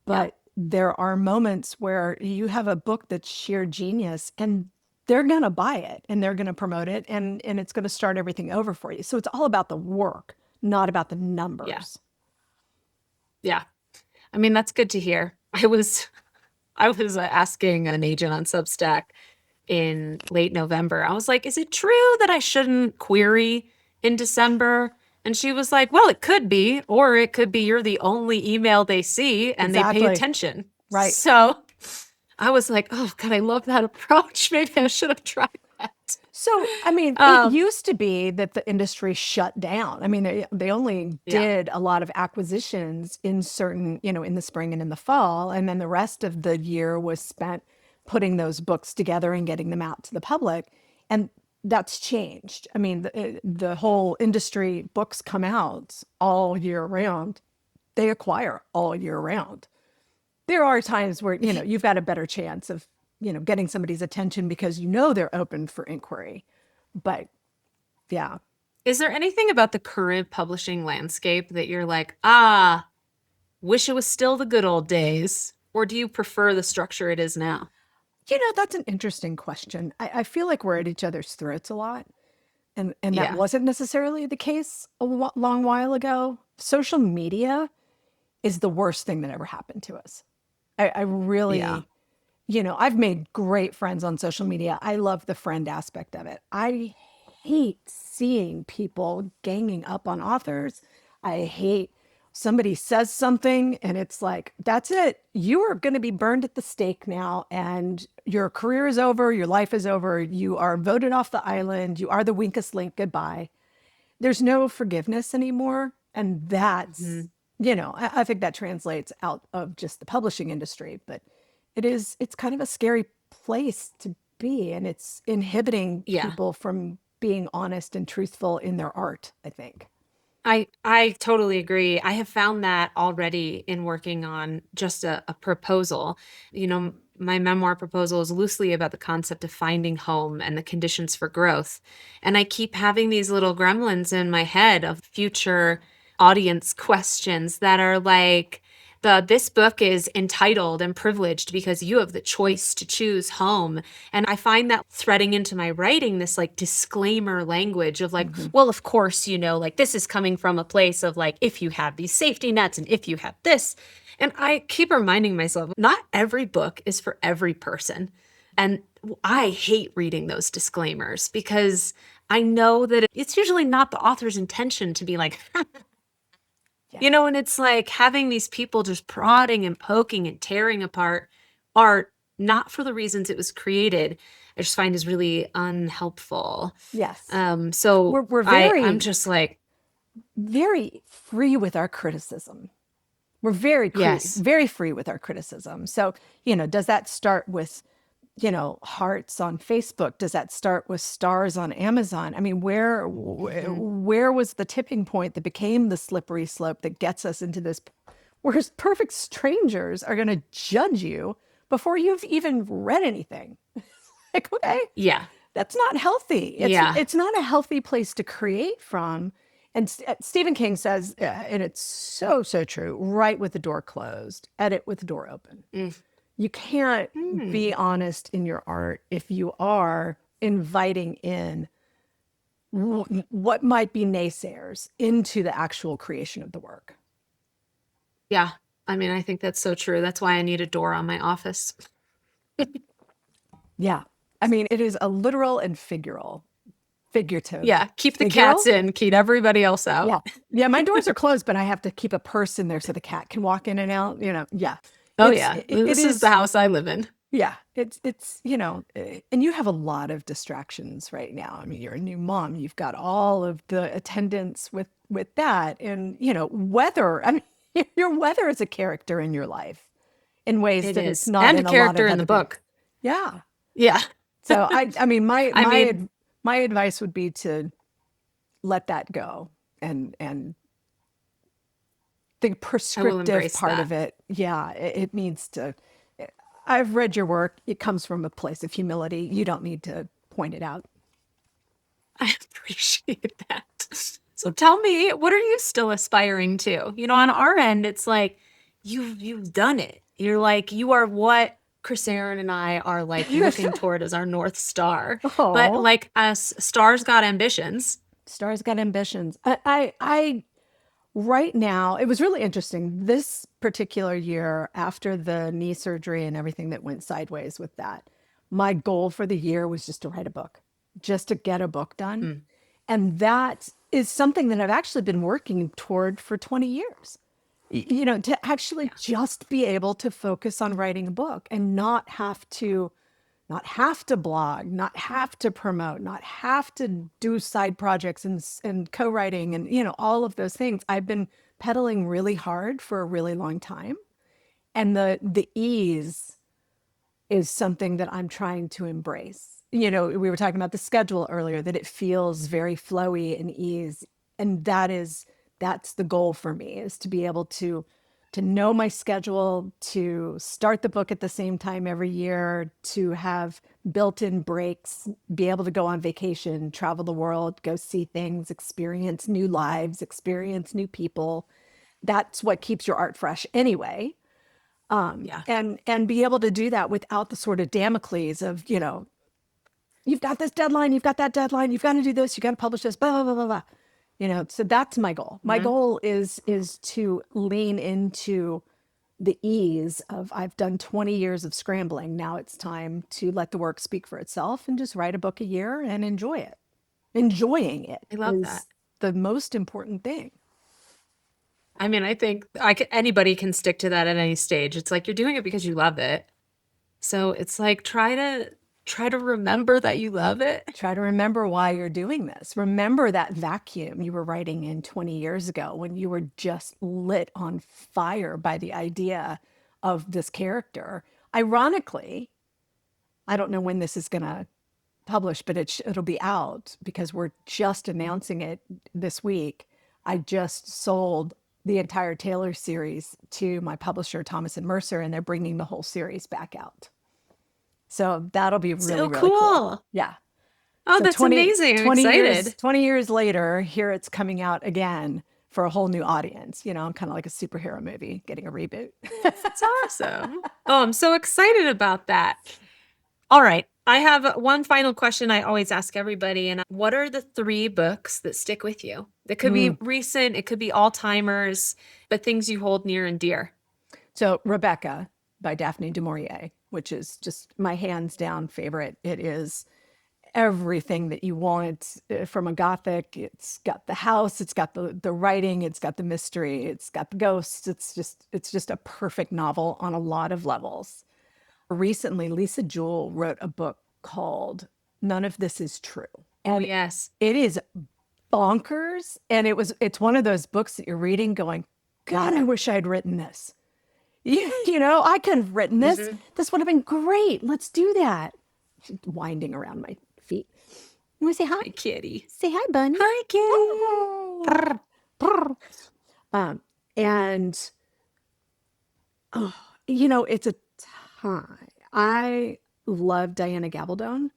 but there are moments where you have a book that's sheer genius and they're going to buy it and they're going to promote it and it's going to start everything over for you. So it's all about the work, not about the numbers. Yeah. I mean, that's good to hear. I was asking an agent on Substack in late November. I was like, is it true that I shouldn't query in December? And she was like, well, it could be, or it could be you're the only email they see and they pay attention. Right. So I was like, oh God, I love that approach. Maybe I should have tried that. So, I mean, it used to be that the industry shut down. I mean, they only did a lot of acquisitions in certain, in the spring and in the fall. And then the rest of the year was spent putting those books together and getting them out to the public. And that's changed. I mean, the whole industry, books come out all year round. They acquire all year round. There are times where, you've got a better chance of, getting somebody's attention because they're open for inquiry. But yeah. Is there anything about the current publishing landscape that you're like, wish it was still the good old days? Or do you prefer the structure it is now? That's an interesting question. I feel like we're at each other's throats a lot. And that wasn't necessarily the case a long while ago. Social media is the worst thing that ever happened to us. I really, I've made great friends on social media. I love the friend aspect of it. I hate seeing people ganging up on authors. I hate somebody says something and it's like, that's it. You are going to be burned at the stake now and your career is over. Your life is over. You are voted off the island. You are the weakest link. Goodbye. There's no forgiveness anymore. And that's, I think that translates out of just the publishing industry, but it's kind of a scary place to be. And it's inhibiting people from being honest and truthful in their art, I think. I totally agree. I have found that already in working on just a proposal. My memoir proposal is loosely about the concept of finding home and the conditions for growth. And I keep having these little gremlins in my head of future audience questions that are like, this book is entitled and privileged because you have the choice to choose home. And I find that threading into my writing, this like disclaimer language of like, well, of course, this is coming from a place of like, if you have these safety nets and if you have this. And I keep reminding myself, not every book is for every person. And I hate reading those disclaimers because I know that it's usually not the author's intention to be like, Yeah. and it's like having these people just prodding and poking and tearing apart art, not for the reasons it was created, I just find is really unhelpful. Yes. So We're I'm just like, very free with our criticism. We're very yes, very free with our criticism. So, does that start with, hearts on Facebook? Does that start with stars on Amazon? I mean, where was the tipping point that became the slippery slope that gets us into this, where perfect strangers are going to judge you before you've even read anything? Like, okay, yeah, that's not healthy. yeah, It's not a healthy place to create from. And Stephen King says, and it's so, so true, write with the door closed, edit with the door open. You can't be honest in your art if you are inviting in what might be naysayers into the actual creation of the work. yeah. I mean, I think that's so true. That's why I need a door on my office. Yeah. I mean, it is a literal and figurative. Yeah, keep the Figural? cats in, keep everybody else out. Yeah. Yeah, my doors are closed, but I have to keep a purse in there so the cat can walk in and out, Yeah. Oh It's- yeah, it this is the house I live in. Yeah, it's and you have a lot of distractions right now. I mean, you're a new mom. You've got all of the attendants with that, and weather. I mean, your weather is a character in your life in ways It that is, it's not and in a a lot character of in the other book. things. Yeah. Yeah, So I mean, I mean- my advice would be to let that go and the prescriptive embrace part that. of it. Yeah, it needs to. I've read your work. It comes from a place of humility. You don't need to point it out. I appreciate that. So tell me, what are you still aspiring to? On our end, it's like you've done it. You're like, you are what Krisserin and I are like looking toward as our North Star. But Aw. like us, stars got ambitions. Stars got ambitions. I right now, it was really interesting. This particular year, after the knee surgery and everything that went sideways with that, my goal for the year was just to write a book, just to get a book done. And that is something that I've actually been working toward for 20 years. To actually just be able to focus on writing a book and not have to blog, not have to promote, not have to do side projects and co-writing and all of those things. I've been pedaling really hard for a really long time. And the ease is something that I'm trying to embrace. We were talking about the schedule earlier, that it feels very flowy and ease. And that's the goal for me, is to be able to know my schedule, to start the book at the same time every year, to have built-in breaks, be able to go on vacation, travel the world, go see things, experience new lives, experience new people. That's what keeps your art fresh anyway. Yeah. And be able to do that without the sort of Damocles of, you've got this deadline, you've got that deadline, you've got to do this, you got to publish this, blah, blah, blah, blah, blah. So that's my goal. My goal is to lean into the ease of, I've done 20 years of scrambling. Now it's time to let the work speak for itself and just write a book a year and enjoy it. Enjoying it I love is that. the most important thing. I mean, I think anybody can stick to that at any stage. It's like you're doing it because you love it. So it's like try to remember that you love it. Try to remember why you're doing this. Remember that vacuum you were writing in 20 years ago when you were just lit on fire by the idea of this character. Ironically, I don't know when this is going to publish, but it'll be out because we're just announcing it this week. I just sold the entire Taylor series to my publisher, Thomas and Mercer, and they're bringing the whole series back out. So that'll be really, So really cool. cool. Yeah. Oh, So that's amazing. I'm 20 excited. Years, 20 years later, here it's coming out again for a whole new audience. I'm kind of like a superhero movie getting a reboot. That's awesome. Oh, I'm so excited about that. All right. I have one final question I always ask everybody. And what are the 3 books that stick with you? That could be recent, it could be all-timers, but things you hold near and dear. So Rebecca by Daphne du Maurier which is just my hands down favorite. It is everything that you want from a Gothic. It's got the house, it's got the writing, it's got the mystery, it's got the ghosts. It's just a perfect novel on a lot of levels. Recently, Lisa Jewell wrote a book called None of This Is True. Oh, And yes. it is bonkers. And it's one of those books that you're reading going, God, I wish I'd written this. I could have written this. Mm-hmm. This would have been great. Let's do that. She's winding around my feet. You want to say hi? Hi, kitty. Say hi, Bunny. Hi, kitty. Brr. And it's a time. I love Diana Gabaldon,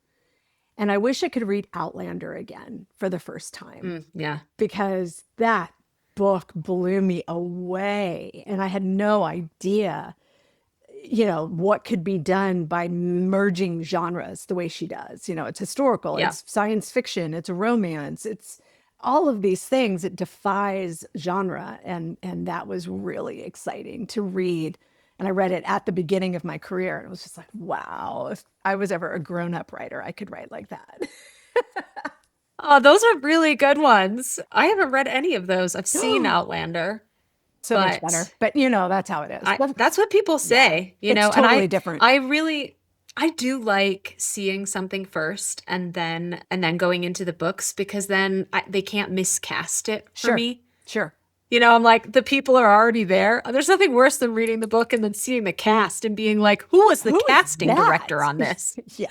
and I wish I could read Outlander again for the first time Yeah. because that book blew me away, and I had no idea, what could be done by merging genres the way she does. It's historical, Yeah. it's science fiction, it's romance, it's all of these things. It defies genre, and that was really exciting to read. And I read it at the beginning of my career, and it was just like, wow, if I was ever a grown-up writer, I could write like that. Oh, those are really good ones. I haven't read any of those. I've seen Outlander, So much but better. But that's how it is. that's what people say, It's and totally different. I do like seeing something first and then going into the books, because then they can't miscast it for Sure. me. Sure. I'm like, the people are already there. There's nothing worse than reading the book and then seeing the cast and being like, who was the Who is casting that? director on this? Yeah.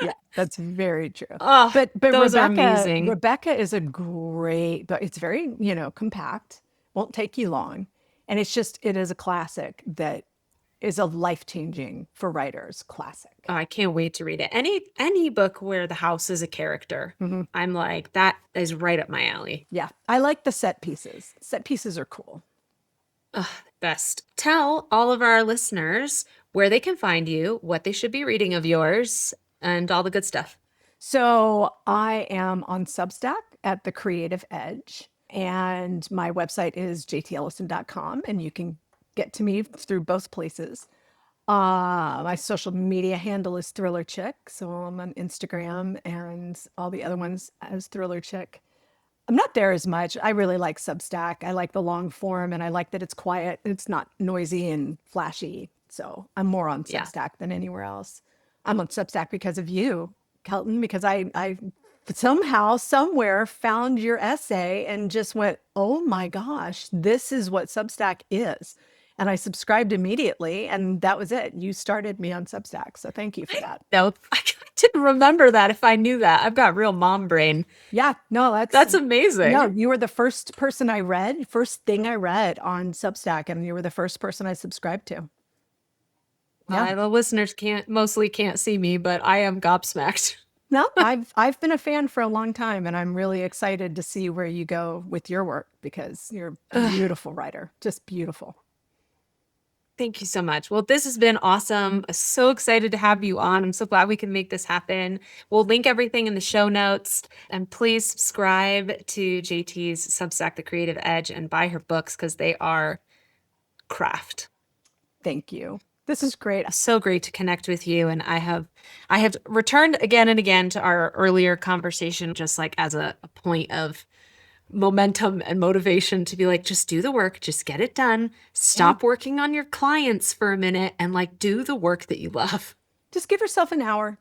Yeah, that's very true. Oh, But those are Rebecca, amazing. Rebecca is a great, but it's very, compact, won't take you long. And it is a classic that is a life-changing for writers classic. Oh, I can't wait to read it. Any book where the house is a character, Mm-hmm. I'm like, that is right up my alley. Yeah, I like the set pieces. Set pieces are cool. Best. Tell all of our listeners where they can find you, what they should be reading of yours, and all the good stuff. So I am on Substack at The Creative Edge, and my website is jtellison.com, and you can get to me through both places. My social media handle is Thriller Chick, so I'm on Instagram and all the other ones as Thriller Chick. I'm not there as much. I really like Substack. I like the long form, and I like that it's quiet. It's not noisy and flashy. So I'm more on Yeah. Substack than anywhere else. I'm on Substack because of you, Kelton, because I somehow, somewhere found your essay and just went, oh my gosh, this is what Substack is. And I subscribed immediately, and that was it. You started me on Substack. So thank you for that. No, I didn't remember that. If I knew that, I've got real mom brain. Yeah, no, That's amazing. No, you were the first person I read, first thing I read on Substack, and you were the first person I subscribed to. Yeah. The listeners mostly can't see me, but I am gobsmacked. No, I've been a fan for a long time, and I'm really excited to see where you go with your work because you're a beautiful writer, just beautiful. Thank you so much. Well, this has been awesome. I'm so excited to have you on. I'm so glad we can make this happen. We'll link everything in the show notes. And please subscribe to JT's Substack, The Creative Edge, and buy her books because they are craft. Thank you. This is great. So great to connect with you. And I have returned again and again to our earlier conversation, just like as a point of momentum and motivation to be like, just do the work, just get it done. Stop working on your clients for a minute and like do the work that you love. Just give yourself an hour.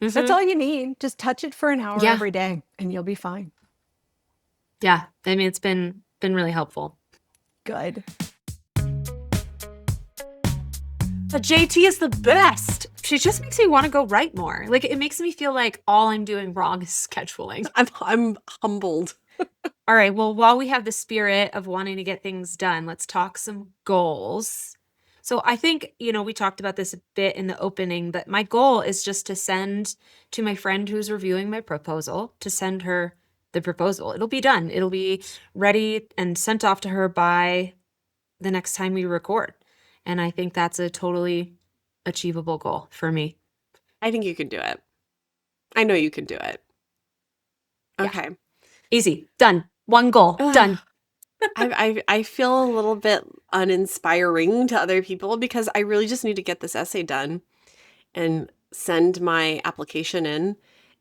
Mhm. That's all you need. Just touch it for an hour Yeah. every day and you'll be fine. Yeah. I mean, it's been really helpful. Good. JT is the best. She just makes me want to go write more. Like, it makes me feel like all I'm doing wrong is scheduling. I'm humbled. All right. Well, while we have the spirit of wanting to get things done, let's talk some goals. So I think, we talked about this a bit in the opening, but my goal is just to send to my friend who's reviewing my proposal, to send her the proposal. It'll be done. It'll be ready and sent off to her by the next time we record. And I think that's a totally achievable goal for me. I think you can do it. I know you can do it. Yeah. Okay. Easy. Done. One goal. Done. I feel a little bit uninspiring to other people because I really just need to get this essay done and send my application in.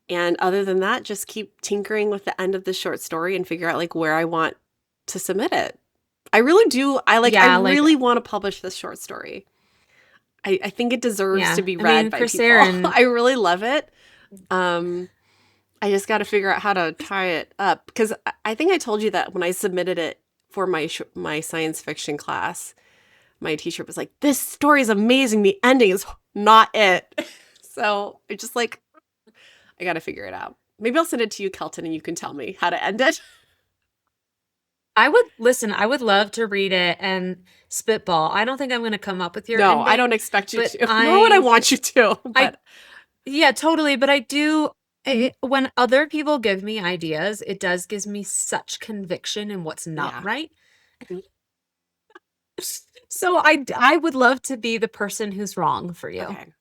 And other than that, just keep tinkering with the end of the short story and figure out like where I want to submit it. I really do. I really want to publish this short story. I think it deserves to be read by people. I really love it. I just got to figure out how to tie it up because I think I told you that when I submitted it for my science fiction class, my teacher was like, "This story is amazing. The ending is not it." So I just like, I got to figure it out. Maybe I'll send it to you, Kelton, and you can tell me how to end it. I would love to read it and spitball. I don't think I'm going to come up with your No, ending, I don't expect you to. Nor would I want you to. But yeah, totally. But I do, when other people give me ideas, it does gives me such conviction in what's not right. So I would love to be the person who's wrong for you. Okay.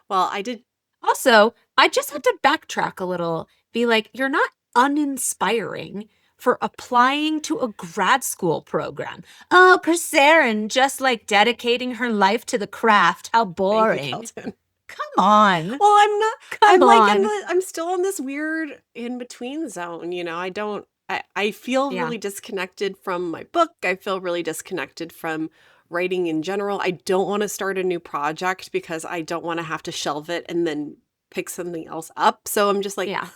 Well, I did. Also, I just have to backtrack a little. Be like, you're not uninspiring for applying to a grad school program. Oh, Krisserin, just like dedicating her life to the craft. How boring. Thank you, Kelton. Come on. Well, I'm not. Come on. I'm still in this weird in between zone. You know, I feel really disconnected from my book. I feel really disconnected from writing in general. I don't want to start a new project because I don't want to have to shelve it and then pick something else up. So I'm just like, and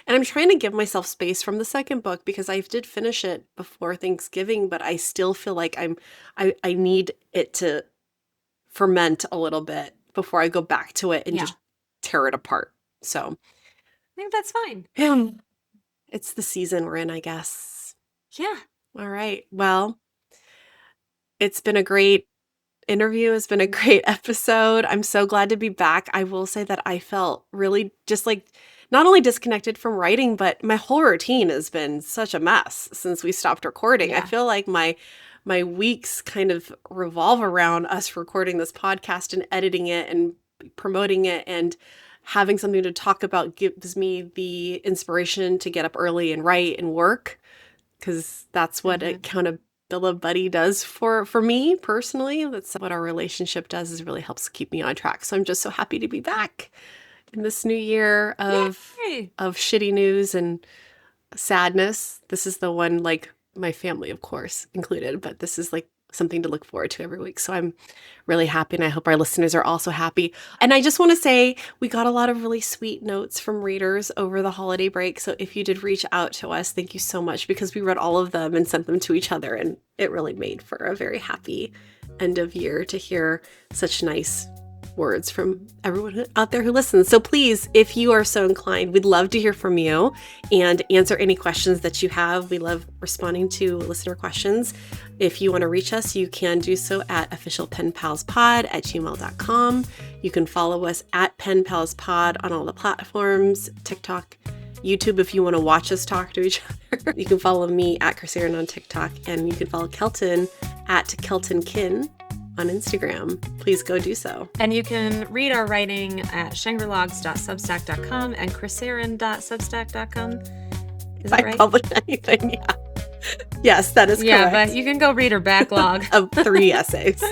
I'm trying to give myself space from the second book because I did finish it before Thanksgiving, but I still feel like I need it to ferment a little bit before I go back to it and just tear it apart. So I think that's fine. It's the season we're in, I guess. Yeah. All right. Well, it's been a great interview. It's been a great episode. I'm so glad to be back. I will say that I felt really just like not only disconnected from writing, but my whole routine has been such a mess since we stopped recording. Yeah. I feel like my weeks kind of revolve around us recording this podcast and editing it and promoting it, and having something to talk about gives me the inspiration to get up early and write and work, because that's what accountability buddy does for me personally. That's what our relationship does, is really helps keep me on track. So I'm just so happy to be back in this new year of shitty news and sadness. This is the one, like, my family, of course, included, but this is like something to look forward to every week. So I'm really happy, and I hope our listeners are also happy. And I just want to say we got a lot of really sweet notes from readers over the holiday break. So if you did reach out to us, thank you so much, because we read all of them and sent them to each other, and it really made for a very happy end of year to hear such nice words from everyone out there who listens. So please, if you are so inclined, we'd love to hear from you and answer any questions that you have. We love responding to listener questions. If you want to reach us, you can do so at officialpenpalspod@gmail.com. You can follow us at penpalspod on all the platforms, TikTok, YouTube, if you want to watch us talk to each other. You can follow me at Krisserin on TikTok, and you can follow Kelton at KeltonKin on Instagram. Please go do so. And you can read our writing at shangrilogs.substack.com and krisserin.substack.com. Is that right? I publish anything, yeah. Yes, that is correct. Yeah, but you can go read our backlog of 3 essays.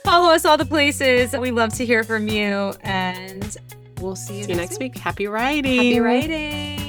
Follow us all the places. We love to hear from you, and we'll see you next week. Happy writing. Happy writing.